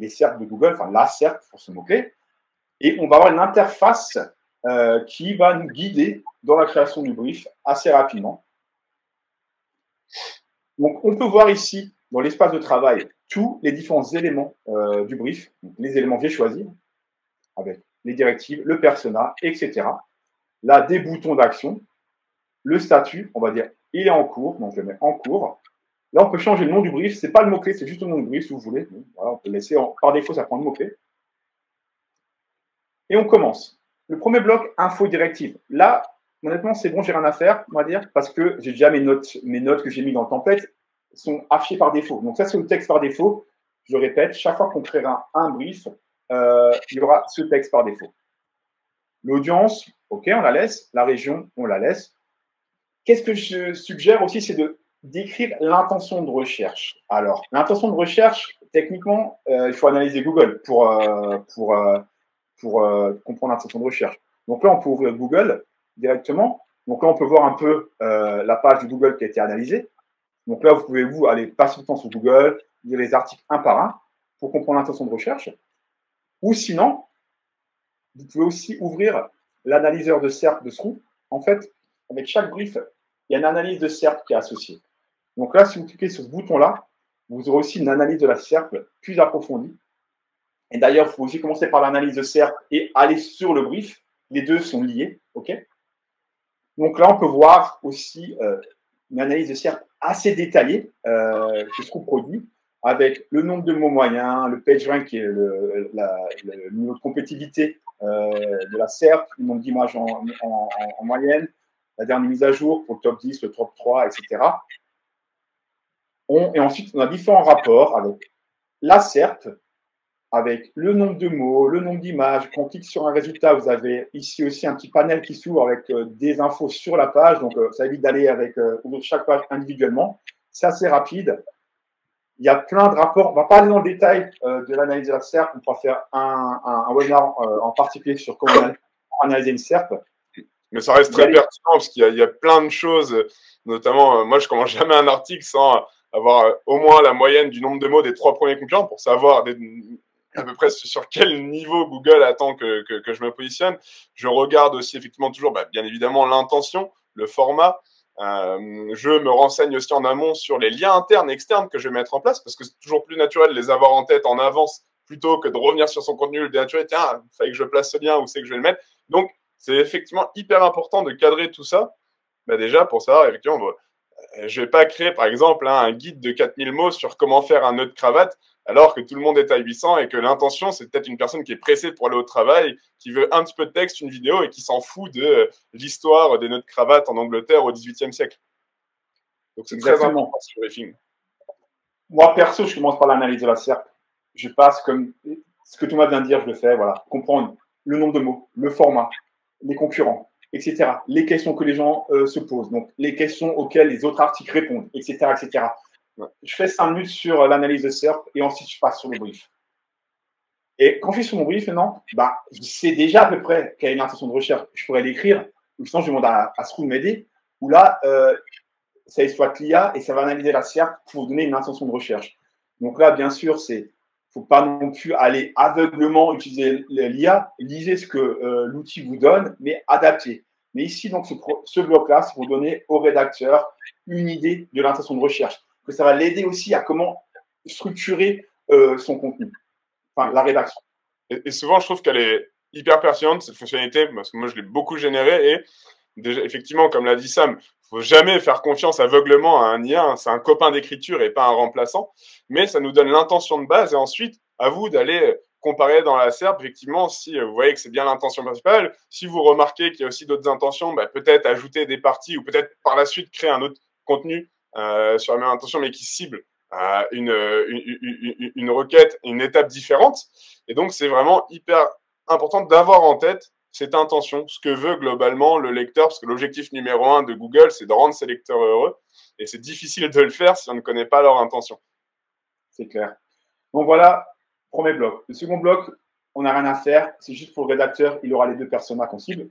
SERP de Google, enfin la SERP pour ce mot-clé. Et on va avoir une interface qui va nous guider dans la création du brief assez rapidement. Donc, on peut voir ici, dans l'espace de travail, tous les différents éléments du brief, donc les éléments que j'ai choisis, avec les directives, le persona, etc. Là, des boutons d'action, le statut, on va dire, il est en cours, donc je le mets en cours. Là, on peut changer le nom du brief, c'est pas le mot-clé, c'est juste le nom du brief, si vous voulez. Donc, voilà, on peut laisser, par défaut, ça prend le mot-clé. Et on commence. Le premier bloc, info directive. Là, honnêtement, c'est bon, j'ai rien à faire, on va dire, parce que j'ai déjà mes notes que j'ai mis dans le template sont affichées par défaut. Donc ça, c'est le texte par défaut. Je le répète, chaque fois qu'on créera un brief, il y aura ce texte par défaut. L'audience, ok, on la laisse. La région, on la laisse. Qu'est-ce que je suggère aussi, c'est de décrire l'intention de recherche. Alors, l'intention de recherche, techniquement, il faut analyser Google pour comprendre l'intention de recherche. Donc là, on peut ouvrir Google directement. Donc là, on peut voir un peu la page de Google qui a été analysée. Donc là, vous pouvez aller passer le temps sur Google, lire les articles un par un pour comprendre l'intention de recherche. Ou sinon, vous pouvez aussi ouvrir l'analyseur de SERP de Sroux. En fait, avec chaque brief, il y a une analyse de SERP qui est associée. Donc là, si vous cliquez sur ce bouton-là, vous aurez aussi une analyse de la SERP plus approfondie. Et d'ailleurs, il faut aussi commencer par l'analyse de SERP et aller sur le brief. Les deux sont liés. OK. Donc là, on peut voir aussi une analyse de SERP assez détaillée que Sroux produit, avec le nombre de mots moyens, le PageRank qui est le niveau de compétitivité de la SERP, le nombre d'images en moyenne, la dernière mise à jour pour le top 10, le top 3, etc. Et ensuite, on a différents rapports avec la SERP, avec le nombre de mots, le nombre d'images. Quand on clique sur un résultat, vous avez ici aussi un petit panel qui s'ouvre avec des infos sur la page. Donc, ça évite d'aller ouvrir chaque page individuellement. C'est assez rapide. Il y a plein de rapports. On ne va pas aller dans le détail de l'analyse de la SERP. On pourra faire un webinaire en particulier sur comment analyser une SERP. Mais ça reste très pertinent parce qu'il y a plein de choses. Notamment, moi, je commence jamais un article sans avoir au moins la moyenne du nombre de mots des 3 premiers concurrents pour savoir à peu près sur quel niveau Google attend que je me positionne. Je regarde aussi effectivement toujours, bien évidemment, l'intention, le format. Je me renseigne aussi en amont sur les liens internes et externes que je vais mettre en place parce que c'est toujours plus naturel de les avoir en tête en avance plutôt que de revenir sur son contenu et de dénaturer. Tiens, il fallait que je place ce lien, où c'est que je vais le mettre. Donc, c'est effectivement hyper important de cadrer tout ça. Déjà, pour savoir, effectivement, je ne vais pas créer, par exemple, un guide de 4000 mots sur comment faire un nœud de cravate alors que tout le monde est à 800 et que l'intention, c'est peut-être une personne qui est pressée pour aller au travail, qui veut un petit peu de texte, une vidéo et qui s'en fout de l'histoire des nœuds de cravate en Angleterre au XVIIIe siècle. Donc, c'est très important sur le briefing. Moi, perso, je commence par l'analyse de la SERP. Je passe comme ce que Thomas vient de dire, je le fais, voilà. Comprendre le nombre de mots, le format, les concurrents, etc. Les questions que les gens se posent, donc les questions auxquelles les autres articles répondent, etc., etc. Ouais. Je fais 5 minutes sur l'analyse de SERP et ensuite je passe sur le brief. Et quand je suis sur mon brief maintenant, je sais déjà à peu près quelle est l'intention de recherche. Je pourrais l'écrire, ou sinon je demande à Sroux de m'aider, où là, ça exploite l'IA et ça va analyser la SERP pour donner une intention de recherche. Donc là, bien sûr, il ne faut pas non plus aller aveuglement utiliser l'IA. Lisez ce que l'outil vous donne, mais adaptez. Mais ici, donc, ce bloc-là, c'est pour donner au rédacteur une idée de l'intention de recherche. Que ça va l'aider aussi à comment structurer son contenu, enfin la rédaction. Et souvent, je trouve qu'elle est hyper pertinente, cette fonctionnalité, parce que moi, je l'ai beaucoup générée. Et déjà, effectivement, comme l'a dit Sam, il ne faut jamais faire confiance aveuglement à un IA. C'est un copain d'écriture et pas un remplaçant. Mais ça nous donne l'intention de base. Et ensuite, à vous d'aller comparer dans la SERP, effectivement, si vous voyez que c'est bien l'intention principale. Si vous remarquez qu'il y a aussi d'autres intentions, peut-être ajouter des parties ou peut-être par la suite créer un autre contenu sur la même intention, mais qui cible une requête, une étape différente. Et donc, c'est vraiment hyper important d'avoir en tête cette intention, ce que veut globalement le lecteur, parce que l'objectif numéro 1 de Google, c'est de rendre ses lecteurs heureux. Et c'est difficile de le faire si on ne connaît pas leur intention. C'est clair. Donc voilà, premier bloc. Le second bloc, on n'a rien à faire. C'est juste pour le rédacteur, il aura les 2 personas qu'on cible.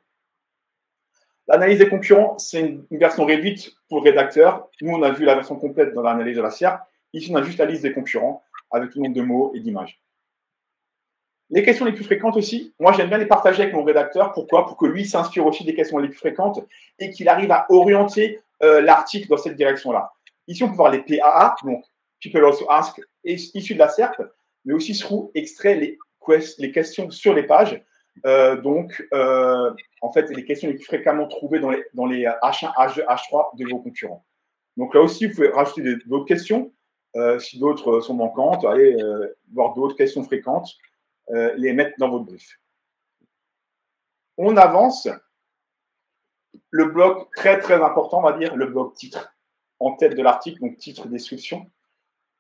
L'analyse des concurrents, c'est une version réduite pour le rédacteur. Nous, on a vu la version complète dans l'analyse de la SERP. Ici, on a juste la liste des concurrents avec le nombre de mots et d'images. Les questions les plus fréquentes aussi, moi j'aime bien les partager avec mon rédacteur. Pourquoi? Pour que lui s'inspire aussi des questions les plus fréquentes et qu'il arrive à orienter l'article dans cette direction-là. Ici, on peut voir les PAA, donc People Also Ask, issus de la SERP, mais aussi Sroux extrait les questions sur les pages. En fait, les questions les plus fréquemment trouvées dans les H1, H2, H3 de vos concurrents. Donc là aussi, vous pouvez rajouter d'autres questions. Si d'autres sont manquantes, allez voir d'autres questions fréquentes. Les mettre dans votre brief. On avance. Le bloc très très important, on va dire, le bloc titre en tête de l'article, donc titre, description.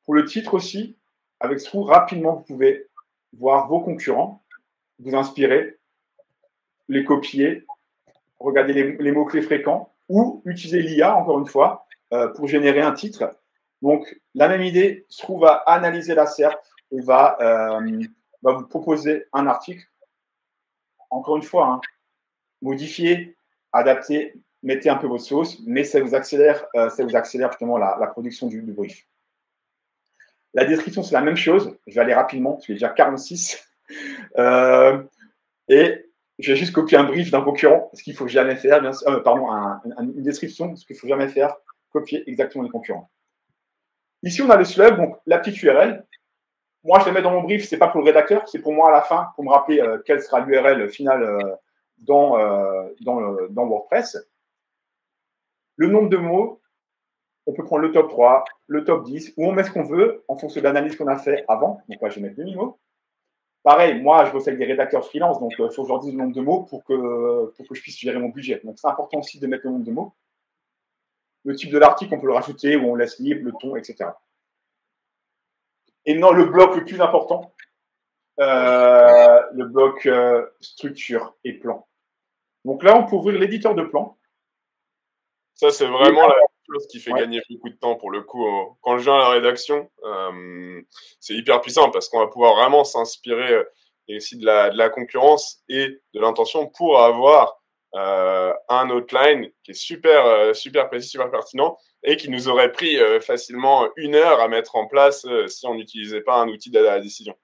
Pour le titre aussi, avec Sroux, rapidement, vous pouvez voir vos concurrents, vous inspirer, les copier, regarder les mots-clés fréquents ou utiliser l'IA, encore une fois, pour générer un titre. Donc, la même idée, Sroux va analyser la SERP et va vous proposer un article. Encore une fois, hein, modifier, adapter, mettez un peu votre sauce, mais ça vous accélère justement la production du brief. La description, c'est la même chose. Je vais aller rapidement, parce qu'il est déjà 46. Et je vais juste copier un brief d'un concurrent, ce qu'il ne faut jamais faire. Une description, ce qu'il ne faut jamais faire, copier exactement les concurrents. Ici, on a le slug, donc la petite URL. Moi, je la mets dans mon brief, ce n'est pas pour le rédacteur, c'est pour moi à la fin, pour me rappeler quelle sera l'URL finale dans WordPress. Le nombre de mots, on peut prendre le top 3, le top 10, où on met ce qu'on veut en fonction de l'analyse qu'on a fait avant. Donc là, je vais mettre 2000 mots. Pareil, moi, je bosse avec des rédacteurs freelance, donc il faut que je leur dise le nombre de mots pour que je puisse gérer mon budget. Donc c'est important aussi de mettre le nombre de mots. Le type de l'article, on peut le rajouter, ou on laisse libre, le ton, etc. Et non, le bloc le plus important, le bloc structure et plan. Donc là, on peut ouvrir l'éditeur de plan. Ça, c'est vraiment la chose qui fait gagner beaucoup de temps pour le coup. Quand je viens à la rédaction, c'est hyper puissant parce qu'on va pouvoir vraiment s'inspirer aussi de la concurrence et de l'intention pour avoir un outline qui est super précis, super pertinent et qui nous aurait pris facilement 1 heure à mettre en place si on n'utilisait pas un outil d'aide à la décision.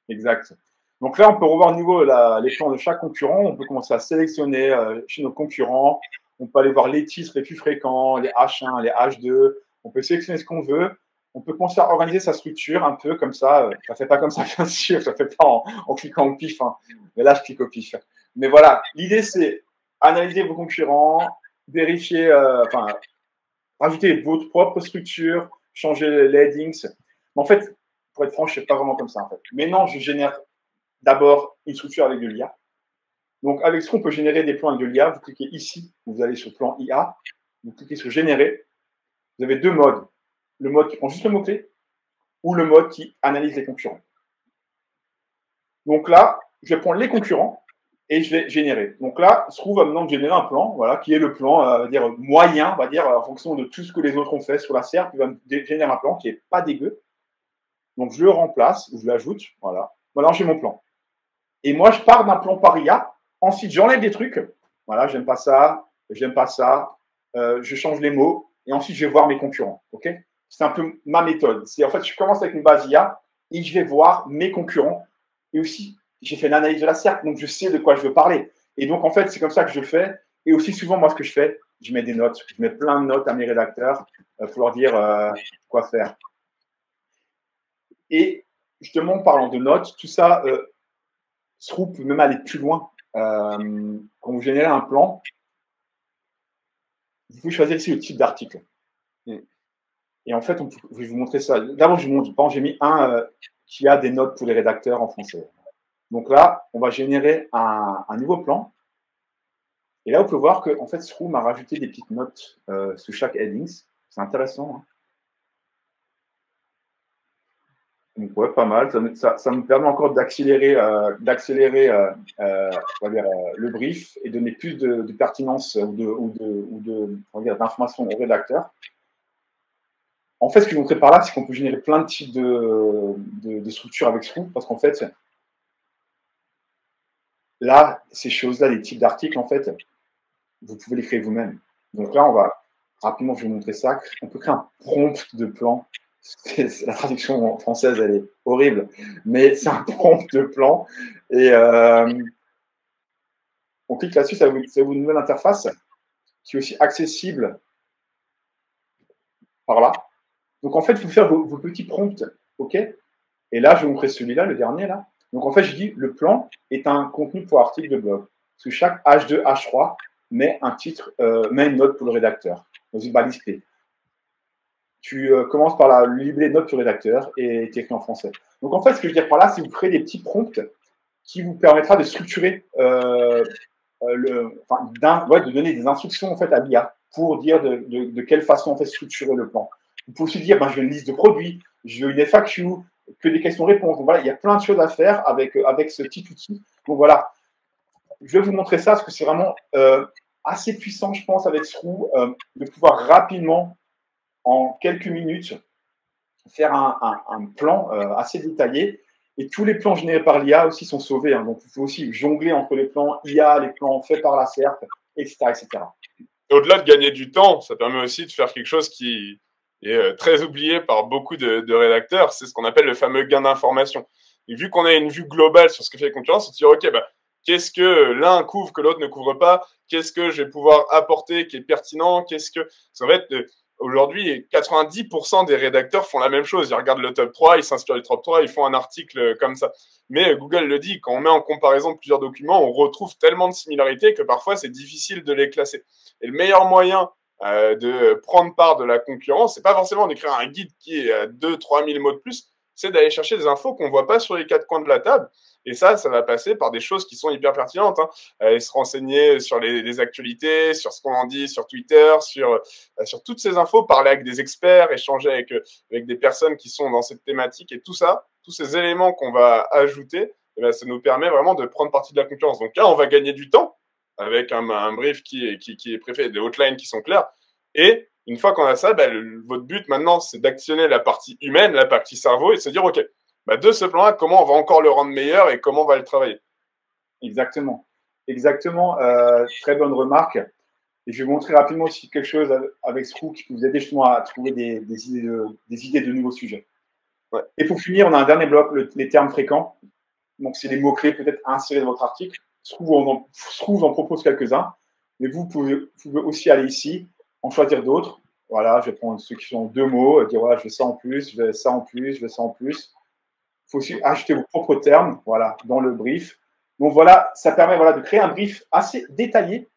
Exact. Donc là, on peut revoir au niveau les plans de chaque concurrent. On peut commencer à sélectionner chez nos concurrents. On peut aller voir les titres les plus fréquents, les H1, les H2. On peut sélectionner ce qu'on veut. On peut commencer à organiser sa structure un peu comme ça. Ça ne fait pas comme ça, bien sûr. Ça ne fait pas en cliquant au pif. Hein. Mais là, je clique au pif. Mais voilà, l'idée, c'est analyser vos concurrents, vérifier, rajouter votre propre structure, changer les headings. Mais en fait, pour être franc, je ne fais pas vraiment comme ça. En fait. Mais non, je génère d'abord une structure avec de l'IA. Donc, avec ce qu'on peut générer des plans avec de l'IA, vous cliquez ici, vous allez sur plan IA, vous cliquez sur générer. Vous avez 2 modes. Le mode qui prend juste le mot-clé ou le mode qui analyse les concurrents. Donc là, je vais prendre les concurrents et je vais générer. Donc là, Sroux va maintenant générer un plan, voilà, qui est le plan moyen, on va dire, en fonction de tout ce que les autres ont fait sur la SERP, il va me générer un plan qui n'est pas dégueu. Donc je le remplace, je l'ajoute, voilà. Voilà, j'ai mon plan. Et moi, je pars d'un plan par IA. Ensuite, j'enlève des trucs. Voilà, j'aime pas ça, je change les mots. Et ensuite, je vais voir mes concurrents. OK? C'est un peu ma méthode. En fait, je commence avec une base IA et je vais voir mes concurrents. Et aussi, j'ai fait l'analyse de la SERP, donc je sais de quoi je veux parler. Et donc, en fait, c'est comme ça que je fais. Et aussi, souvent, moi, ce que je fais, je mets des notes. Je mets plein de notes à mes rédacteurs pour leur dire quoi faire. Et justement, parlant de notes, tout ça, Sroux peut même aller plus loin. Quand vous générez un plan, vous pouvez choisir ici le type d'article. Et en fait, je vais vous montrer ça. D'abord, je vous montre. J'ai mis un qui a des notes pour les rédacteurs en français. Donc là, on va générer un nouveau plan. Et là, vous pouvez voir que en fait, Sroux m'a rajouté des petites notes sous chaque headings. C'est intéressant. Hein. Donc, ouais, pas mal. Ça me permet encore d'accélérer le brief et donner plus de pertinence ou d'informations au rédacteur. En fait, ce que je vous montrer par là, c'est qu'on peut générer plein de types de structures avec Sroux, parce qu'en fait, là, ces choses-là, les types d'articles, en fait, vous pouvez les créer vous-même. Donc là, rapidement, je vais vous montrer ça. On peut créer un prompt de plan La traduction française, elle est horrible, mais c'est un prompt de plan. Et on clique là-dessus, ça vous une nouvelle interface qui est aussi accessible par là. Donc en fait, vous faire vos petits prompts, ok. Et là, je vais vous montrer celui-là, le dernier là. Donc en fait, je dis le plan est un contenu pour article de blog. Parce que chaque H2, H3 met un titre, met une note pour le rédacteur dans une balise clé. Tu commences par la libellé de notes pour le rédacteur et tu écrit en français. Donc en fait, ce que je veux dire par là, c'est que vous créez des petits prompts qui vous permettra de structurer, de donner des instructions en fait à l'IA pour dire de quelle façon en fait structurer le plan. Vous pouvez aussi dire, je veux une liste de produits, je veux une FAQ, que des questions-réponses. Donc voilà, il y a plein de choses à faire avec ce petit outil. Donc voilà, je vais vous montrer ça parce que c'est vraiment assez puissant, je pense, avec Sroo, de pouvoir rapidement, en quelques minutes, faire un plan assez détaillé. Et tous les plans générés par l'IA aussi sont sauvés. Hein. Donc, il faut aussi jongler entre les plans IA, les plans faits par la SERP, etc. etc. Au-delà de gagner du temps, ça permet aussi de faire quelque chose qui est très oublié par beaucoup de rédacteurs. C'est ce qu'on appelle le fameux gain d'information. Et vu qu'on a une vue globale sur ce que fait la concurrence, on se dit, OK, qu'est-ce que l'un couvre que l'autre ne couvre pas? Qu'est-ce que je vais pouvoir apporter qui est pertinent? Qu'est-ce que ça va être aujourd'hui, 90% des rédacteurs font la même chose. Ils regardent le top 3, ils s'inspirent du top 3, ils font un article comme ça. Mais Google le dit, quand on met en comparaison plusieurs documents, on retrouve tellement de similarités que parfois c'est difficile de les classer. Et le meilleur moyen de prendre part de la concurrence, c'est pas forcément d'écrire un guide qui est à 2-3 000 mots de plus, c'est d'aller chercher des infos qu'on voit pas sur les quatre coins de la table. Et ça va passer par des choses qui sont hyper pertinentes. Et se renseigner sur les actualités, sur ce qu'on en dit sur Twitter, sur toutes ces infos, parler avec des experts, échanger avec des personnes qui sont dans cette thématique et tout ça, tous ces éléments qu'on va ajouter, ça nous permet vraiment de prendre partie de la concurrence. Donc là, on va gagner du temps avec un brief qui est préfet, des outlines qui sont clairs. Et une fois qu'on a ça, votre but maintenant, c'est d'actionner la partie humaine, la partie cerveau, et de se dire, OK, de ce plan-là, comment on va encore le rendre meilleur et comment on va le travailler? Exactement. Exactement. Très bonne remarque. Et je vais montrer rapidement aussi quelque chose avec Sroo qui peut vous aider justement à trouver des idées de nouveaux sujets. Ouais. Et pour finir, on a un dernier bloc, les termes fréquents. Donc, c'est des mots-clés peut-être insérés dans votre article. Sroo vous en propose quelques-uns. Mais vous pouvez aussi aller ici, en choisir d'autres. Voilà, je vais prendre ceux qui sont 2 mots, dire voilà, je veux ça en plus, je veux ça en plus, je veux ça en plus. Il faut aussi ajouter vos propres termes, voilà, dans le brief. Donc voilà, ça permet de créer un brief assez détaillé.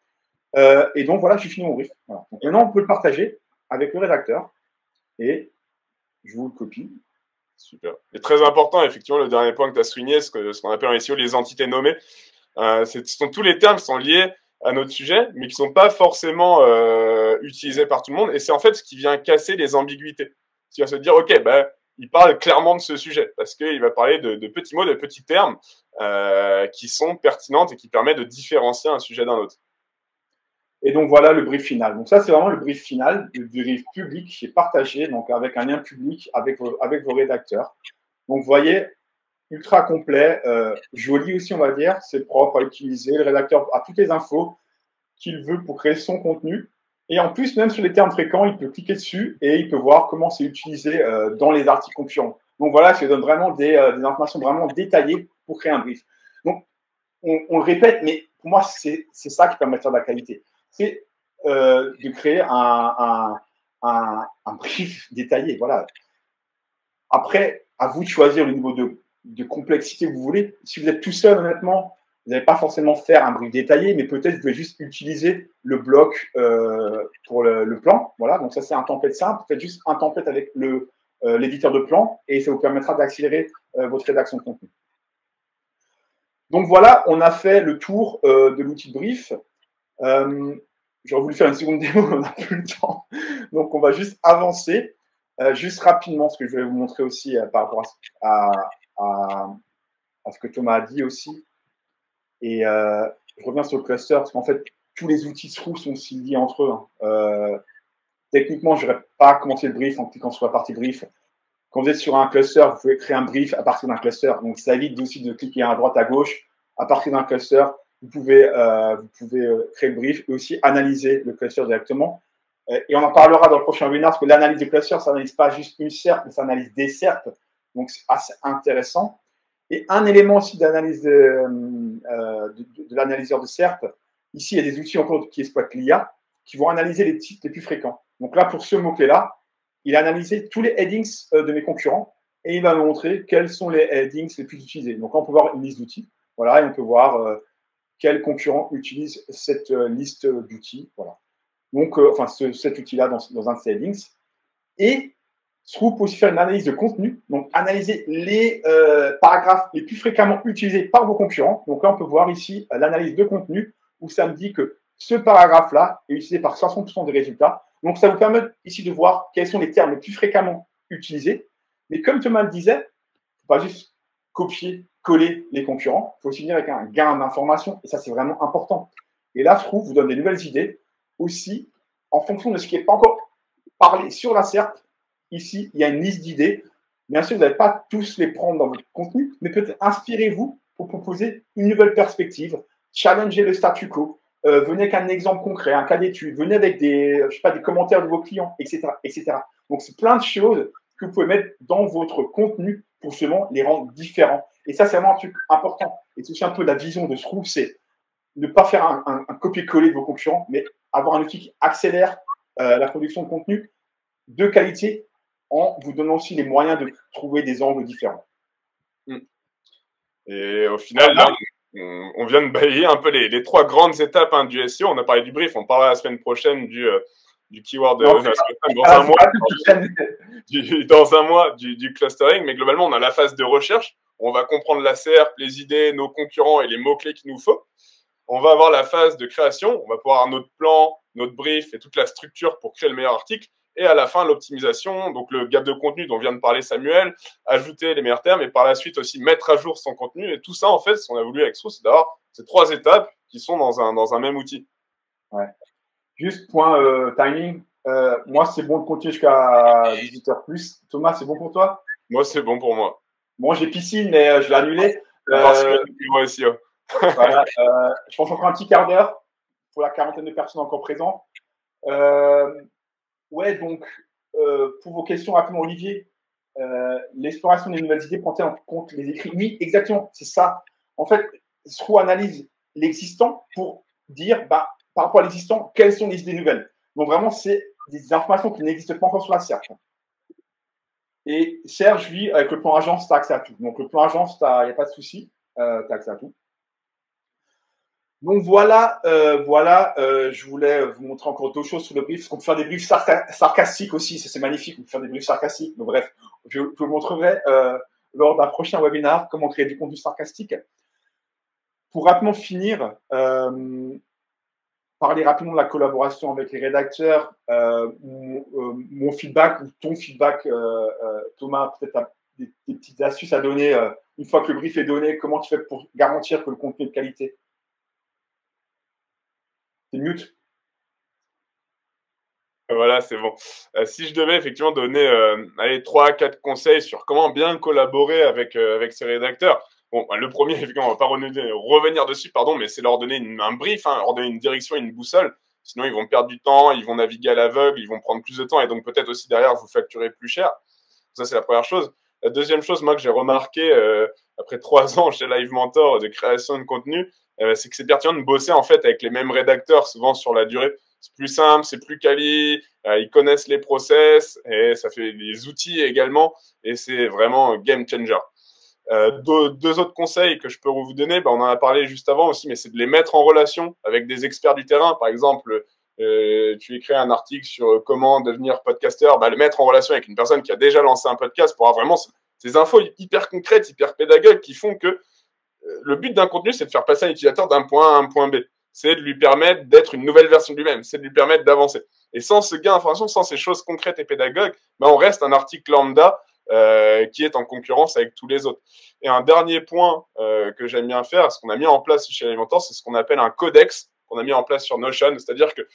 Et donc voilà, j'ai fini mon brief. Voilà. Donc maintenant, on peut le partager avec le rédacteur. Et je vous le copie. Super. Et très important, effectivement, le dernier point que tu as souligné, ce qu'on appelle en SEO les entités nommées. Tous les termes sont liés à notre sujet, mais qui ne sont pas forcément utilisés par tout le monde. Et c'est en fait ce qui vient casser les ambiguïtés. Tu vas se dire, OK, il parle clairement de ce sujet, parce qu'il va parler de petits mots, de petits termes qui sont pertinentes et qui permettent de différencier un sujet d'un autre. Et donc voilà le brief final. Donc ça, c'est vraiment le brief final, le brief public qui est partagé, donc avec un lien public avec vos rédacteurs. Donc vous voyez, ultra complet, joli aussi, on va dire, c'est propre à utiliser. Le rédacteur a toutes les infos qu'il veut pour créer son contenu. Et en plus, même sur les termes fréquents, il peut cliquer dessus et il peut voir comment c'est utilisé dans les articles concurrents. Donc voilà, ça donne vraiment des informations vraiment détaillées pour créer un brief. Donc, on le répète, mais pour moi, c'est ça qui permet de faire de la qualité. C'est de créer un brief détaillé. Voilà. Après, à vous de choisir le niveau de complexité que vous voulez. Si vous êtes tout seul, honnêtement, vous n'allez pas forcément faire un brief détaillé, mais peut-être vous pouvez juste utiliser le bloc pour le plan. Voilà, donc ça, c'est un template simple. Faites juste un template avec l'éditeur de plan et ça vous permettra d'accélérer votre rédaction de contenu. Donc voilà, on a fait le tour de l'outil de brief. J'aurais voulu faire une seconde démo, mais on n'a plus le temps. Donc, on va juste avancer. Juste rapidement, ce que je vais vous montrer aussi par rapport à ce que Thomas a dit aussi. Et je reviens sur le cluster, parce qu'en fait, tous les outils Sroo sont aussi liés entre eux. Techniquement, je n'aurais pas commencé le brief en cliquant sur la partie brief. Quand vous êtes sur un cluster, vous pouvez créer un brief à partir d'un cluster. Donc, ça évite aussi de cliquer à droite, à gauche. À partir d'un cluster, vous pouvez créer le brief et aussi analyser le cluster directement. Et on en parlera dans le prochain webinaire parce que l'analyse de cluster, ça n'analyse pas juste une SERP, mais ça analyse des SERP. Donc, c'est assez intéressant. Et un élément aussi d'analyse de l'analyseur de SERP, ici, il y a des outils encore qui exploitent l'IA qui vont analyser les titres les plus fréquents. Donc là, pour ce mot-clé-là, il a analysé tous les headings de mes concurrents et il va me montrer quels sont les headings les plus utilisés. Donc là, on peut voir une liste d'outils. Voilà, et on peut voir quels concurrents utilisent cette liste d'outils. Voilà. Donc, enfin, cet outil-là dans un de ces headings. Et Sroop peut aussi faire une analyse de contenu, donc analyser les paragraphes les plus fréquemment utilisés par vos concurrents. Donc là, on peut voir ici l'analyse de contenu où ça me dit que ce paragraphe-là est utilisé par 60% des résultats. Donc, ça vous permet ici de voir quels sont les termes les plus fréquemment utilisés. Mais comme Thomas le disait, il ne faut pas juste copier, coller les concurrents. Il faut aussi venir avec un gain d'information. Et ça, c'est vraiment important. Et là, Sroop vous donne des nouvelles idées aussi en fonction de ce qui n'est pas encore parlé sur la SERP. Ici, il y a une liste d'idées. Bien sûr, vous n'allez pas tous les prendre dans votre contenu, mais peut-être inspirez-vous pour proposer une nouvelle perspective, challenger le statu quo, venez avec un exemple concret, un cas d'étude, venez avec des commentaires de vos clients, etc., etc. Donc, c'est plein de choses que vous pouvez mettre dans votre contenu pour justement les rendre différents. Et ça, c'est vraiment un truc important. Et c'est aussi un peu la vision de Sroop, c'est ne pas faire un copier-coller de vos concurrents, mais avoir un outil qui accélère la production de contenu de qualité en vous donnant aussi les moyens de trouver des angles différents. Et au final, là, on vient de balayer un peu les trois grandes étapes du SEO. On a parlé du brief, on parlera la semaine prochaine du keyword dans un mois du clustering, mais globalement, on a la phase de recherche. On va comprendre la SERP, les idées, nos concurrents et les mots-clés qu'il nous faut. On va avoir la phase de création. On va pouvoir avoir notre plan, notre brief et toute la structure pour créer le meilleur article. Et à la fin, l'optimisation, donc le gap de contenu dont vient de parler Samuel, ajouter les meilleurs termes et par la suite aussi mettre à jour son contenu. Et tout ça, en fait, ce qu'on a voulu avec Sroop, c'est d'avoir ces trois étapes qui sont dans un même outil. Ouais. Juste point timing. Moi, c'est bon de continuer jusqu'à 18h plus. Thomas, c'est bon pour toi? Moi, c'est bon pour moi. Bon, j'ai piscine, mais je l'ai annulé. Moi aussi. Voilà, je pense encore un petit quart d'heure pour la quarantaine de personnes encore présentes. Ouais, donc, pour vos questions rapidement, Olivier, l'exploration des nouvelles idées prend-elle en compte les écrits? Oui, exactement, c'est ça. En fait, Sroop analyse l'existant pour dire, par rapport à l'existant, quelles sont les idées nouvelles. Donc, vraiment, c'est des informations qui n'existent pas encore sur la SERP. Et Serge, lui, avec le plan agence, tu as accès à tout. Donc, le plan agence, il n'y a pas de souci, tu as accès à tout. Donc voilà, je voulais vous montrer encore d'autres choses sur le brief. On peut faire des briefs sarcastiques aussi, c'est magnifique, on peut faire des briefs sarcastiques. Donc bref, je vous montrerai lors d'un prochain webinaire comment créer du contenu sarcastique. Pour rapidement finir, parler rapidement de la collaboration avec les rédacteurs. Mon feedback ou ton feedback, Thomas, peut-être as des petites astuces à donner une fois que le brief est donné. Comment tu fais pour garantir que le contenu est de qualité? C'est mute. Voilà, c'est bon. Si je devais effectivement donner 3 à 4 conseils sur comment bien collaborer avec ces rédacteurs, bon, le premier, effectivement, on va pas revenir dessus, mais c'est leur donner un brief, leur donner une direction, une boussole. Sinon, ils vont perdre du temps, ils vont naviguer à l'aveugle, ils vont prendre plus de temps et donc peut-être aussi derrière vous facturer plus cher. Ça, c'est la première chose. La deuxième chose, moi, que j'ai remarqué après 3 ans chez Live Mentor de création de contenu, c'est que c'est pertinent de bosser en fait avec les mêmes rédacteurs, souvent sur la durée. C'est plus simple, c'est plus quali, ils connaissent les process et ça fait les outils également et c'est vraiment game changer. Deux autres conseils que je peux vous donner, on en a parlé juste avant aussi, mais c'est de les mettre en relation avec des experts du terrain. Par exemple, tu écris un article sur comment devenir podcasteur, le mettre en relation avec une personne qui a déjà lancé un podcast pour avoir vraiment ces infos hyper concrètes, hyper pédagogues qui font que le but d'un contenu, c'est de faire passer un utilisateur d'un point A à un point B. C'est de lui permettre d'être une nouvelle version de lui-même. C'est de lui permettre d'avancer. Et sans ce gain d'information, sans ces choses concrètes et pédagogues, on reste un article lambda qui est en concurrence avec tous les autres. Et un dernier point que j'aime bien faire, ce qu'on a mis en place chez Alimentor, c'est ce qu'on appelle un codex qu'on a mis en place sur Notion. C'est-à-dire que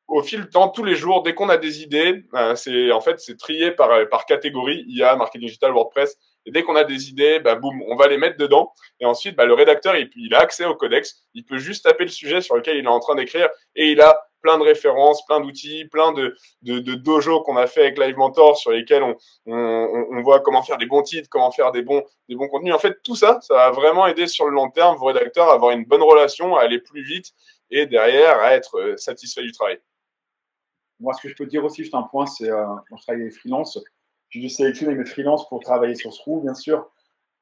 au fil du temps, tous les jours, dès qu'on a des idées, c'est trié par catégorie, IA, marketing digital, WordPress. Et dès qu'on a des idées, boum, on va les mettre dedans. Et ensuite, le rédacteur, il a accès au codex. Il peut juste taper le sujet sur lequel il est en train d'écrire et il a plein de références, plein d'outils, plein de dojos qu'on a fait avec Live Mentor sur lesquels on voit comment faire des bons titres, comment faire des bons contenus. En fait, tout ça, ça va vraiment aider sur le long terme vos rédacteurs à avoir une bonne relation, à aller plus vite et derrière à être satisfait du travail. Moi, ce que je peux te dire aussi, juste un point, c'est quand je travaille avec les freelances, j'ai dû sélectionner mes freelances pour travailler sur Sroom, bien sûr.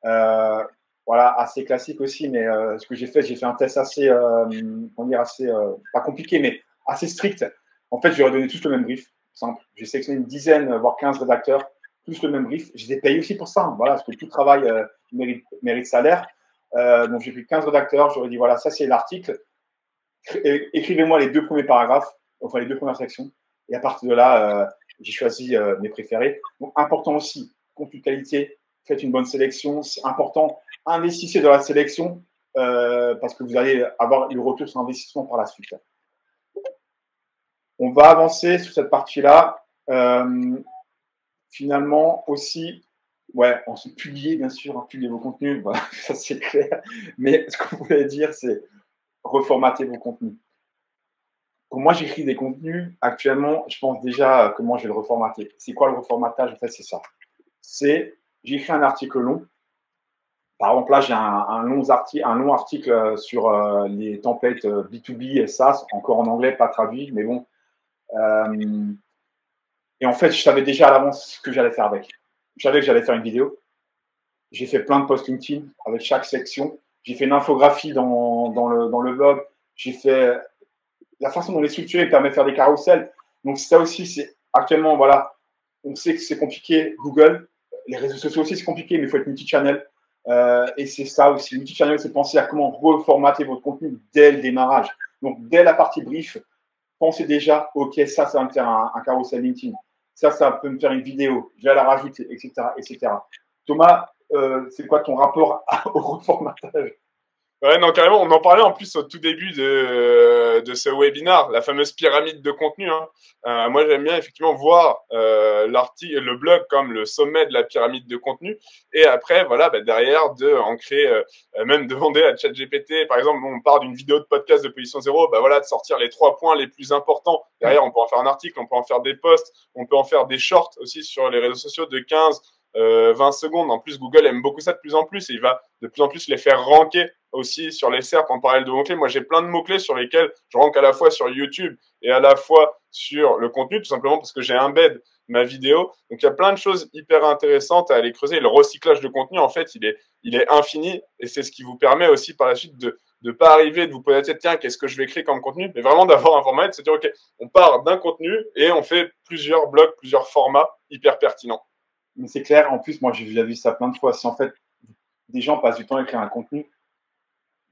Voilà, assez classique aussi, mais ce que j'ai fait un test assez, comment dire, assez, pas compliqué, mais assez strict. En fait, je leur ai donné tous le même brief, simple. J'ai sélectionné une dizaine, voire 15 rédacteurs, tous le même brief. Je les ai payés aussi pour ça, voilà, parce que tout travail mérite salaire. Donc, j'ai pris 15 rédacteurs, j'aurais dit, voilà, ça c'est l'article. Écrivez-moi les 2 premiers paragraphes, enfin les 2 premières sections. Et à partir de là, j'ai choisi mes préférés. Donc, important aussi, contenu de qualité, faites une bonne sélection, c'est important. Investissez dans la sélection parce que vous allez avoir le retour sur investissement par la suite. On va avancer sur cette partie-là. Finalement, aussi, ouais, on se publier, bien sûr, publier vos contenus, voilà, ça c'est clair. Mais ce qu'on voulait dire, c'est reformater vos contenus. Pour moi, j'écris des contenus. Actuellement, je pense déjà comment je vais le reformater. C'est quoi le reformatage? En fait, c'est ça. J'écris un article long. Par exemple, là, j'ai un long article sur les templates B2B et SaaS, encore en anglais, pas traduit, mais bon. Et en fait, je savais déjà à l'avance ce que j'allais faire avec. Je savais que j'allais faire une vidéo. J'ai fait plein de posts LinkedIn avec chaque section. J'ai fait une infographie dans le blog. J'ai fait la façon dont les structurer permet de faire des carousels. Donc, ça aussi, c'est actuellement, voilà, on sait que c'est compliqué. Google, les réseaux sociaux aussi, c'est compliqué, mais il faut être multi-channel. Et c'est ça aussi. Multi-channel, c'est penser à comment reformater votre contenu dès le démarrage. Donc, dès la partie brief, pensez déjà, OK, ça va me faire un carousel LinkedIn. Ça peut me faire une vidéo. Je vais la rajouter, etc., etc. Thomas, c'est quoi ton rapport au reformatage? Ouais, non, carrément, on en parlait en plus au tout début de ce webinar, la fameuse pyramide de contenu. Hein. Moi, j'aime bien effectivement voir l'article, le blog comme le sommet de la pyramide de contenu. Et après, voilà, bah, derrière, en créer, même demander à ChatGPT, par exemple, on part d'une vidéo de podcast de position 0, bah voilà, de sortir les 3 points les plus importants. Derrière, on peut en faire un article, on peut en faire des posts, on peut en faire des shorts aussi sur les réseaux sociaux de 15, 20 secondes. En plus, Google aime beaucoup ça de plus en plus et il va de plus en plus les faire ranker aussi sur les SERP en parallèle de mots-clés. Moi, j'ai plein de mots-clés sur lesquels je rank à la fois sur YouTube et à la fois sur le contenu, tout simplement parce que j'ai embed ma vidéo. Donc, il y a plein de choses hyper intéressantes à aller creuser. Et le recyclage de contenu, en fait, il est infini et c'est ce qui vous permet aussi par la suite de pas arriver, de vous poser la tête, tiens, qu'est-ce que je vais créer comme contenu, mais vraiment d'avoir un format et de se dire, OK, on part d'un contenu et on fait plusieurs blocs, plusieurs formats hyper pertinents. Mais c'est clair, en plus, moi, j'ai déjà vu ça plein de fois. Si en fait, des gens passent du temps à écrire un contenu,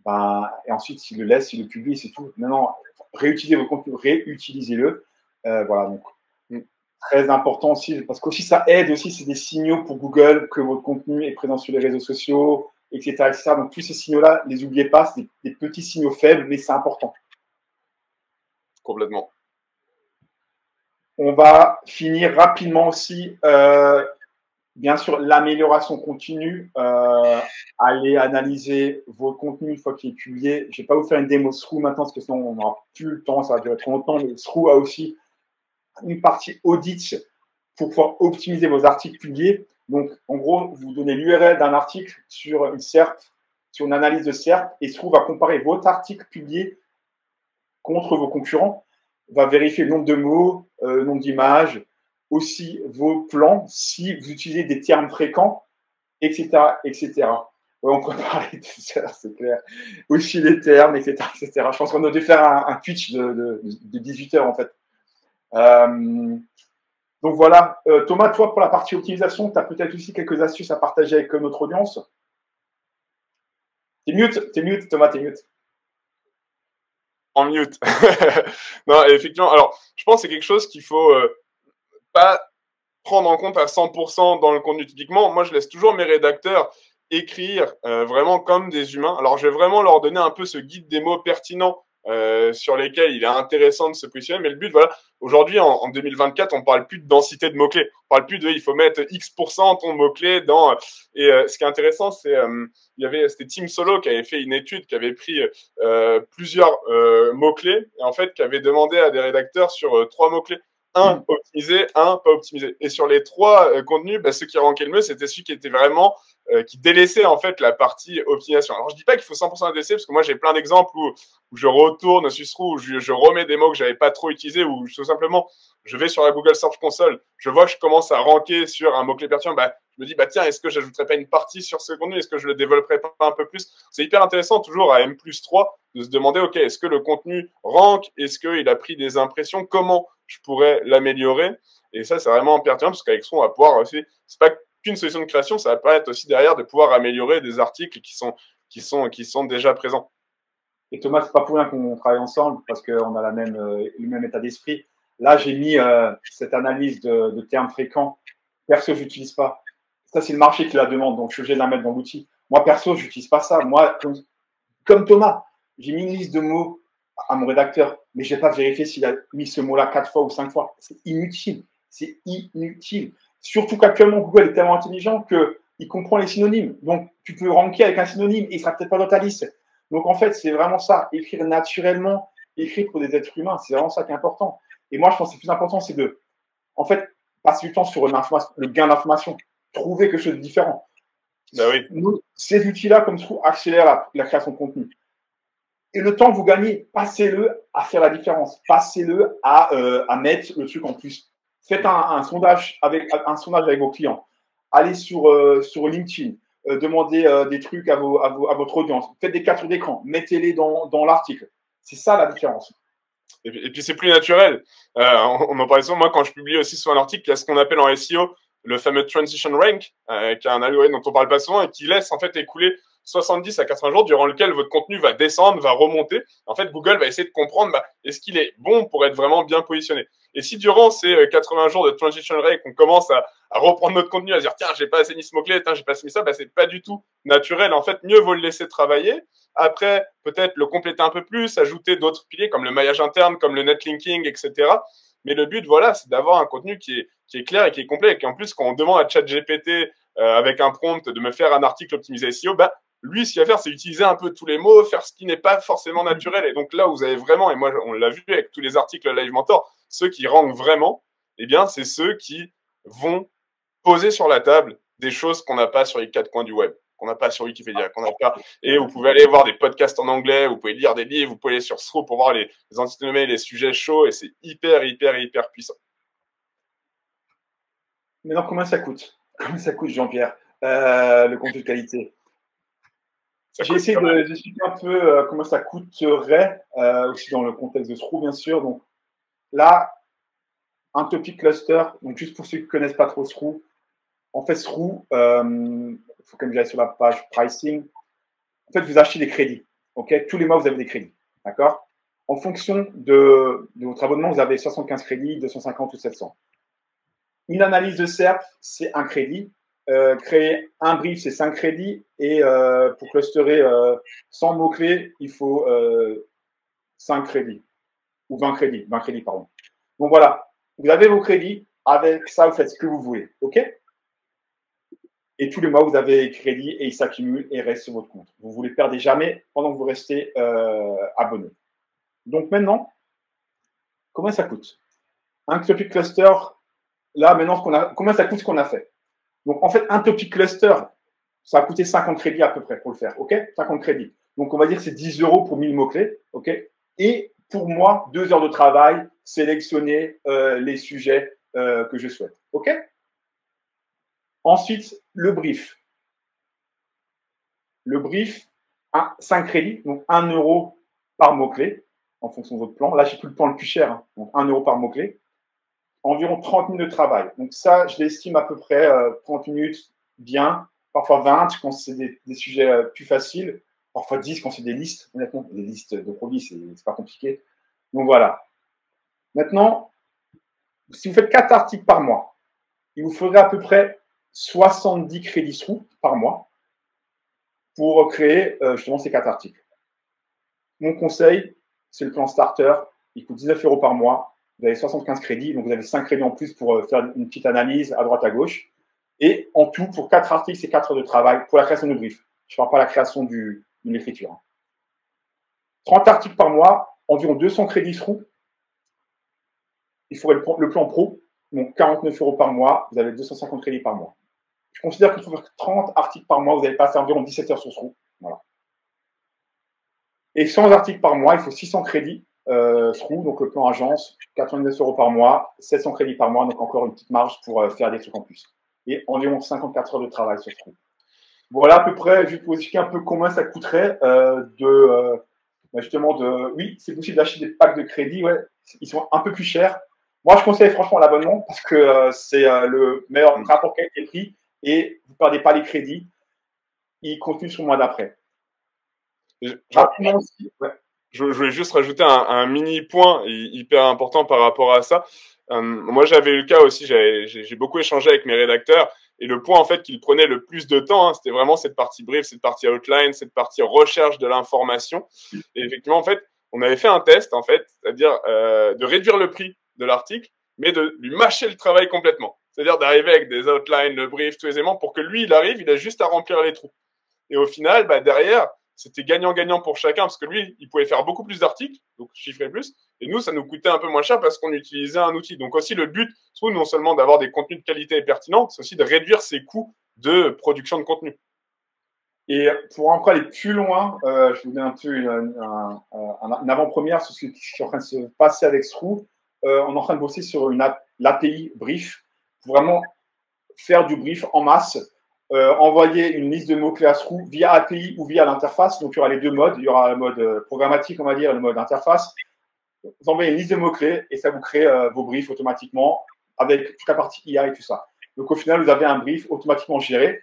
ben, et ensuite, ils le laissent, ils le publient, c'est tout. Maintenant, réutilisez vos contenus, réutilisez-le. Voilà, donc, très important aussi, parce qu'aussi, ça aide aussi, c'est des signaux pour Google que votre contenu est présent sur les réseaux sociaux, etc. etc. Donc, tous ces signaux-là, ne les oubliez pas, c'est des petits signaux faibles, mais c'est important. Complètement. On va finir rapidement aussi. Bien sûr, l'amélioration continue. Allez analyser vos contenus une fois qu'il est publié. Je ne vais pas vous faire une démo Sroom maintenant parce que sinon on n'aura plus le temps, ça va durer trop longtemps. Mais Sroom a aussi une partie audit pour pouvoir optimiser vos articles publiés. Donc, en gros, vous donnez l'URL d'un article sur une SERP, sur une analyse de SERP, et Sroom va comparer votre article publié contre vos concurrents, va vérifier le nombre de mots, le nombre d'images, aussi vos plans, si vous utilisez des termes fréquents, etc., etc. Ouais, on pourrait parler de ça, c'est clair. Aussi les termes, etc., etc. Je pense qu'on a dû faire un Twitch de 18 heures, en fait. Donc voilà. Thomas, toi, pour la partie optimisation, tu as peut-être aussi quelques astuces à partager avec notre audience. T'es mute, Thomas, t'es mute. En mute. Non, effectivement. Alors, je pense que c'est quelque chose qu'il faut pas prendre en compte à 100% dans le contenu. Typiquement, moi, je laisse toujours mes rédacteurs écrire vraiment comme des humains. Alors, je vais vraiment leur donner un peu ce guide des mots pertinent sur lesquels il est intéressant de se positionner. Mais le but, voilà, aujourd'hui, en 2024, on parle plus de densité de mots-clés. On parle plus de il faut mettre X% ton mot-clé dans. Et ce qui est intéressant, c'est c'était Tim Solo qui avait fait une étude, qui avait pris plusieurs mots-clés et en fait qui avait demandé à des rédacteurs sur 3 mots-clés. Un optimisé, un pas optimisé. Et sur les 3 contenus, bah, ceux qui rankaient le mieux, c'était celui qui était vraiment qui délaissait en fait la partie optimisation. Alors je dis pas qu'il faut 100% délaisser parce que moi j'ai plein d'exemples où je retourne Susrou, où je remets des mots que j'avais pas trop utilisés, ou tout simplement je vais sur la Google Search Console, je vois que je commence à ranker sur un mot-clé pertinent, bah, je me dis bah tiens, est-ce que j'ajouterais pas une partie sur ce contenu, est-ce que je le développerais pas un peu plus? C'est hyper intéressant toujours à M+3 de se demander ok, est-ce que le contenu rank, est-ce qu'il a pris des impressions, comment je pourrais l'améliorer? Et ça c'est vraiment pertinent parce qu'avec ça on va pouvoir aussi, c'est pas qu'une solution de création, ça va permettre aussi derrière de pouvoir améliorer des articles qui sont déjà présents. Et Thomas, c'est pas pour rien qu'on travaille ensemble parce qu'on a le même état d'esprit. Là, j'ai mis cette analyse de termes fréquents. Perso, je n'utilise pas. Ça, c'est le marché qui la demande, donc je suis obligé de la mettre dans l'outil. Moi, perso, je n'utilise pas ça. Moi, comme Thomas, j'ai mis une liste de mots à mon rédacteur, mais je n'ai pas vérifié s'il a mis ce mot-là 4 fois ou 5 fois. C'est inutile. C'est inutile. Surtout qu'actuellement, Google est tellement intelligent qu'il comprend les synonymes. Donc, tu peux ranker avec un synonyme et il ne sera peut-être pas dans ta liste. Donc, en fait, c'est vraiment ça. Écrire naturellement, écrire pour des êtres humains, c'est vraiment ça qui est important. Et moi, je pense que le plus important, c'est de, en fait, passer du temps sur le gain d'information. Trouver quelque chose de différent. Ben oui. Nous, ces outils-là, comme je trouve, accélèrent la création de contenu. Et le temps que vous gagnez, passez-le à faire la différence. Passez-le à mettre le truc en plus. Faites un sondage avec vos clients. Allez sur LinkedIn. Demandez des trucs à votre audience. Faites des captures d'écran. Mettez-les dans l'article. C'est ça la différence. Et puis c'est plus naturel. On en parlait souvent. Moi, quand je publie aussi sur un article, il y a ce qu'on appelle en SEO le fameux transition rank, qui est un algorithme dont on parle pas souvent et qui laisse en fait écouler 70 à 80 jours durant lequel votre contenu va descendre, va remonter. En fait, Google va essayer de comprendre est-ce qu'il est bon pour être vraiment bien positionné. Et si durant ces 80 jours de transition rank, on commence à reprendre notre contenu, à dire tiens, j'ai pas assez mis ce mot-clé, tiens, j'ai pas assez mis ça, c'est pas du tout naturel. En fait, mieux vaut le laisser travailler. Après, peut-être le compléter un peu plus, ajouter d'autres piliers comme le maillage interne, comme le netlinking, etc. Mais le but, voilà, c'est d'avoir un contenu qui est clair et qui est complet. Et qu'en plus, quand on demande à ChatGPT avec un prompt de me faire un article optimisé SEO, lui, ce qu'il va faire, c'est utiliser un peu tous les mots, faire ce qui n'est pas forcément naturel. Et donc là, vous avez vraiment, et moi, on l'a vu avec tous les articles Live Mentor, ceux qui rankent vraiment, eh bien, c'est ceux qui vont poser sur la table des choses qu'on n'a pas sur les 4 coins du web, qu'on n'a pas sur Wikipédia, qu'on n'a pas. Et vous pouvez aller voir des podcasts en anglais, vous pouvez lire des livres, vous pouvez aller sur Sro pour voir les antinomies, les sujets chauds, et c'est hyper puissant. Maintenant, combien ça coûte? Combien ça coûte, Jean-Pierre, le contenu de qualité? J'ai essayé d'expliquer un peu comment ça coûterait, aussi dans le contexte de Sro, bien sûr. Donc là, un topic cluster, donc juste pour ceux qui ne connaissent pas trop Sro, en fait, Sro, il faut que j'aille sur la page pricing. En fait, vous achetez des crédits. Okay, tous les mois, vous avez des crédits. D'accord? En fonction de votre abonnement, vous avez 75 crédits, 250 ou 700. Une analyse de SERP, c'est un crédit. Créer un brief, c'est 5 crédits. Et pour clusterer 100 mots-clés, il faut 5 crédits. Ou 20 crédits. 20 crédits, pardon. Donc voilà, vous avez vos crédits. Avec ça, vous faites ce que vous voulez. OK? Et tous les mois, vous avez crédit et il s'accumule et reste sur votre compte. Vous ne les perdez jamais pendant que vous restez abonné. Donc maintenant, combien ça coûte? Un topic cluster, là maintenant, combien ça coûte ce qu'on a fait? Donc en fait, un topic cluster, ça a coûté 50 crédits à peu près pour le faire. OK? 50 crédits. Donc on va dire que c'est 10 € pour 1000 mots-clés. OK? Et pour moi, 2 heures de travail, sélectionner les sujets que je souhaite. OK? Ensuite, le brief. Le brief, 5 crédits, donc 1 € par mot-clé, en fonction de votre plan. Là, j'ai pris le plan le plus cher, hein, donc 1 € par mot-clé. Environ 30 minutes de travail. Donc ça, je l'estime à peu près 30 minutes bien, parfois 20 quand c'est des sujets plus faciles, parfois 10 quand c'est des listes. Honnêtement, les listes de produits, c'est pas compliqué. Donc voilà. Maintenant, si vous faites 4 articles par mois, il vous faudrait à peu près 70 crédits Sro par mois pour créer justement ces 4 articles. Mon conseil, c'est le plan starter. Il coûte 19 € par mois. Vous avez 75 crédits, donc vous avez 5 crédits en plus pour faire une petite analyse à droite à gauche. Et en tout, pour 4 articles, c'est 4 heures de travail pour la création de brief. Je ne parle pas de la création d'une écriture. 30 articles par mois, environ 200 crédits seront. Il faudrait le plan pro, donc 49 € par mois, vous avez 250 crédits par mois. Je considère qu'il faut faire 30 articles par mois, vous allez passer environ 17 heures sur ce roue. Voilà. Et 100 articles par mois, il faut 600 crédits roue, donc le plan agence, 89 € par mois, 700 crédits par mois, donc encore une petite marge pour faire des trucs en plus. Et environ 54 heures de travail sur ce roue. Voilà à peu près, je vais vous expliquer un peu combien ça coûterait oui, c'est possible d'acheter des packs de crédit, ouais, ils sont un peu plus chers. Moi, je conseille franchement l'abonnement parce que c'est le meilleur rapport qualité-prix et vous ne perdez pas les crédits. Il continue sur le mois d'après. Rapidement aussi, ouais. Je voulais juste rajouter un mini point hyper important par rapport à ça. Moi, j'avais eu le cas aussi, j'ai beaucoup échangé avec mes rédacteurs et le point en fait qui prenait le plus de temps, c'était vraiment cette partie brief, cette partie outline, cette partie recherche de l'information. Et effectivement, en fait, on avait fait un test, en fait, c'est-à-dire de réduire le prix de l'article, mais de lui mâcher le travail complètement. C'est-à-dire d'arriver avec des outlines, le brief, tous les éléments pour que lui, il arrive, il a juste à remplir les trous. Et au final, derrière, c'était gagnant-gagnant pour chacun parce que lui, il pouvait faire beaucoup plus d'articles, donc chiffrer plus. Et nous, ça nous coûtait un peu moins cher parce qu'on utilisait un outil. Donc aussi, le but, c'est non seulement d'avoir des contenus de qualité et pertinents, c'est aussi de réduire ses coûts de production de contenu. Et pour encore aller plus loin, je vous donne un peu une avant-première sur ce qui est en train de se passer avec Sroo. On est en train de bosser sur l'API Brief pour vraiment faire du brief en masse. Envoyer une liste de mots-clés à Sroo via API ou via l'interface. Donc, il y aura les deux modes. Il y aura le mode programmatique, on va dire, et le mode interface. Vous envoyez une liste de mots-clés et ça vous crée vos briefs automatiquement avec toute la partie IA et tout ça. Donc, au final, vous avez un brief automatiquement géré.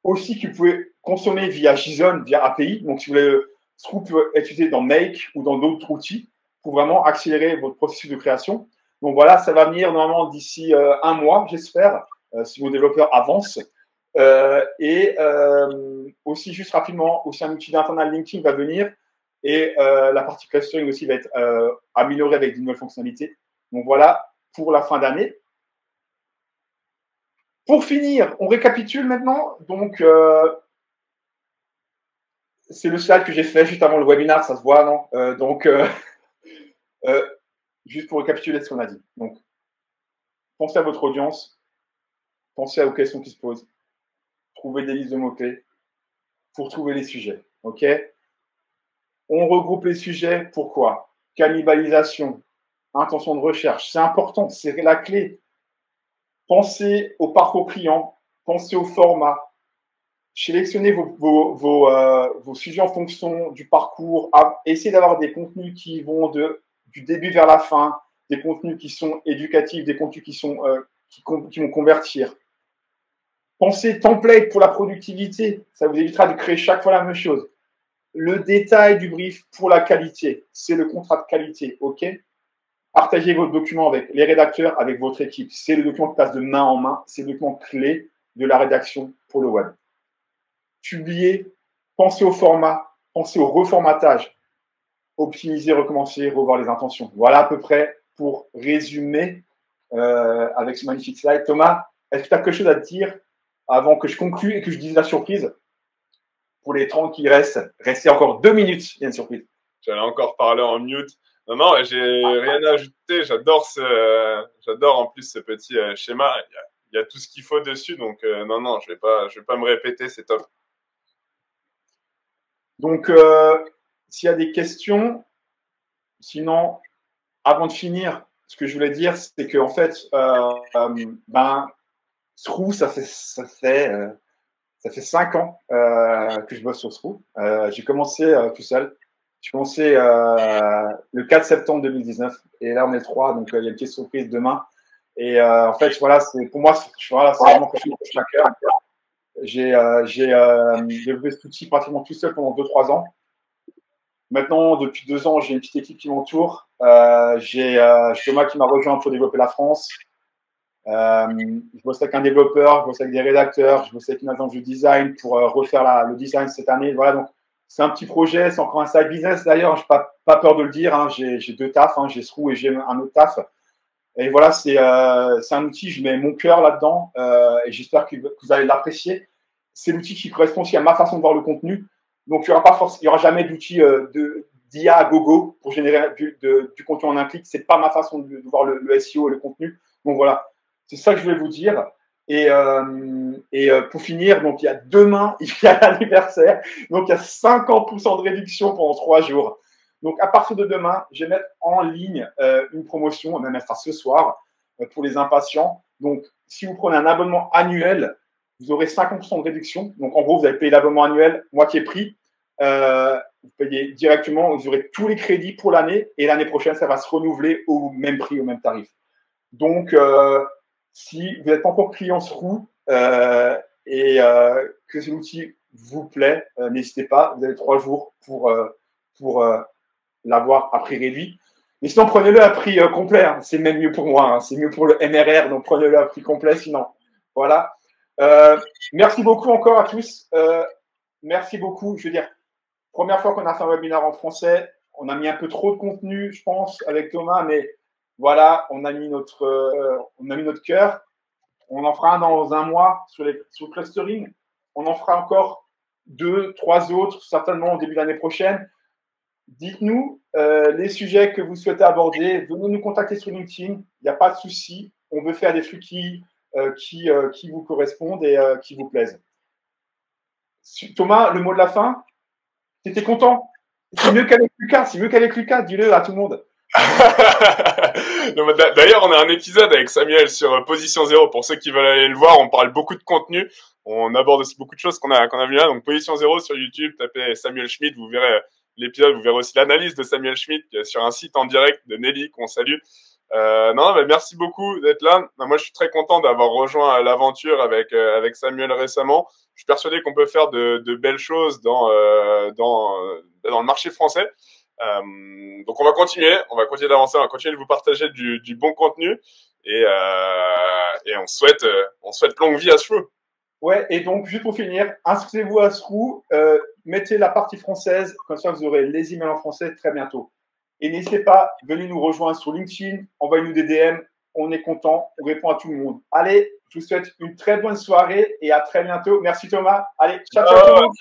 Aussi, que vous pouvez consommer via JSON, via API. Donc, si vous voulez, Sroo peut être utilisé dans Make ou dans d'autres outils pour vraiment accélérer votre processus de création. Donc, voilà, ça va venir normalement d'ici un mois, j'espère, si vos développeurs avancent. Aussi, juste rapidement, aussi un outil d'internal linking va venir et la partie clustering aussi va être améliorée avec de nouvelles fonctionnalités. Donc voilà pour la fin d'année. Pour finir, on récapitule maintenant. Donc, c'est le slide que j'ai fait juste avant le webinaire, ça se voit, non juste pour récapituler ce qu'on a dit. Donc, pensez à votre audience, pensez aux questions qui se posent. Trouver des listes de mots-clés pour trouver les sujets. OK? On regroupe les sujets. Pourquoi? Cannibalisation, intention de recherche. C'est important, c'est la clé. Pensez au parcours client, pensez au format. Sélectionnez vos sujets en fonction du parcours. Essayez d'avoir des contenus qui vont du début vers la fin, des contenus qui sont éducatifs, des contenus qui vont convertir. Pensez template pour la productivité. Ça vous évitera de créer chaque fois la même chose. Le détail du brief pour la qualité, c'est le contrat de qualité. OK? Partagez votre document avec les rédacteurs, avec votre équipe. C'est le document qui passe de main en main. C'est le document clé de la rédaction pour le web. Publiez. Pensez au format. Pensez au reformatage. Optimiser, recommencer, revoir les intentions. Voilà à peu près pour résumer avec ce magnifique slide. Thomas, est-ce que tu as quelque chose à dire avant que je conclue et que je dise la surprise? Pour les 30 qui restent, restez encore 2 minutes. Il y a une surprise. J'allais encore parler en mute. Non, j'ai rien à ajouter. J'adore en plus ce petit schéma. Il y a tout ce qu'il faut dessus. Donc, non, je vais pas me répéter. C'est top. Donc, s'il y a des questions, sinon, avant de finir, ce que je voulais dire, c'est qu'en fait, Sroo, ça fait 5 ans que je bosse sur Sroo. J'ai commencé tout seul. J'ai commencé le 4 septembre 2019 et là on est 3, donc il y a une petite surprise demain. Et en fait, voilà, pour moi, c'est vraiment quelque chose qui me tient à cœur. J'ai développé cet outil pratiquement tout seul pendant 2-3 ans. Maintenant, depuis 2 ans, j'ai une petite équipe qui m'entoure. J'ai Thomas qui m'a rejoint pour développer la France. Je bosse avec un développeur, je bosse avec des rédacteurs, je bosse avec une agence de design pour refaire le design cette année. Voilà, donc c'est un petit projet, c'est encore un side business d'ailleurs, je n'ai pas peur de le dire, hein, j'ai 2 tafs, hein, j'ai Sroo et j'ai un autre taf. Et voilà, c'est un outil, je mets mon cœur là-dedans et j'espère que vous allez l'apprécier. C'est l'outil qui correspond aussi à ma façon de voir le contenu. Donc, il n'y aura jamais d'outil d'IA à gogo pour générer du contenu en un clic. Ce n'est pas ma façon de voir le SEO et le contenu. Donc, voilà, c'est ça que je voulais vous dire. Et pour finir, donc, demain, il y a l'anniversaire. Donc, il y a 50% de réduction pendant 3 jours. Donc, à partir de demain, je vais mettre en ligne une promotion, on va même faire ce soir, pour les impatients. Donc, si vous prenez un abonnement annuel, vous aurez 50% de réduction. Donc, en gros, vous allez payer l'abonnement annuel, moitié prix. Vous payez directement, vous aurez tous les crédits pour l'année. Et l'année prochaine, ça va se renouveler au même prix, au même tarif. Donc, si vous n'êtes pas encore client Sroo et que cet outil vous plaît, n'hésitez pas. Vous avez 3 jours pour l'avoir à prix réduit. Mais sinon, prenez-le à prix complet. Hein. C'est même mieux pour moi. Hein. C'est mieux pour le MRR. Donc, prenez-le à prix complet. Sinon, voilà. Merci beaucoup encore à tous. Merci beaucoup. Je veux dire, première fois qu'on a fait un webinaire en français. On a mis un peu trop de contenu, je pense, avec Thomas. Mais voilà, on a mis notre cœur. On en fera un dans un mois sur le clustering. On en fera encore 2, 3 autres, certainement au début de l'année prochaine. Dites-nous les sujets que vous souhaitez aborder. Venez nous contacter sur LinkedIn. Il n'y a pas de souci. On veut faire des trucs qui vous correspondent et qui vous plaisent. Thomas, le mot de la fin. Tu étais content? C'est mieux qu'avec Lucas. C'est mieux qu'avec Lucas. Dis-le à tout le monde. D'ailleurs, on a un épisode avec Samuel sur Position Zéro. Pour ceux qui veulent aller le voir, on parle beaucoup de contenu. On aborde aussi beaucoup de choses qu'on a vu là. Donc, Position Zéro sur YouTube. Tapez Samuel Schmidt. Vous verrez l'épisode, vous verrez aussi l'analyse de Samuel Schmidt sur un site en direct de Nelly qu'on salue. Merci beaucoup d'être là. Moi, je suis très content d'avoir rejoint l'aventure avec Samuel récemment. Je suis persuadé qu'on peut faire de belles choses dans le marché français. Donc, on va continuer d'avancer, on va continuer de vous partager du bon contenu et on souhaite longue vie à Sroo. Ouais, et donc, juste pour finir, inscrivez-vous à Sroo, mettez la partie française, comme ça vous aurez les emails en français très bientôt. Et n'hésitez pas, venez nous rejoindre sur LinkedIn, envoyez-nous des DM, on est content, on répond à tout le monde. Allez, je vous souhaite une très bonne soirée et à très bientôt. Merci Thomas. Allez, ciao, ciao tout le monde.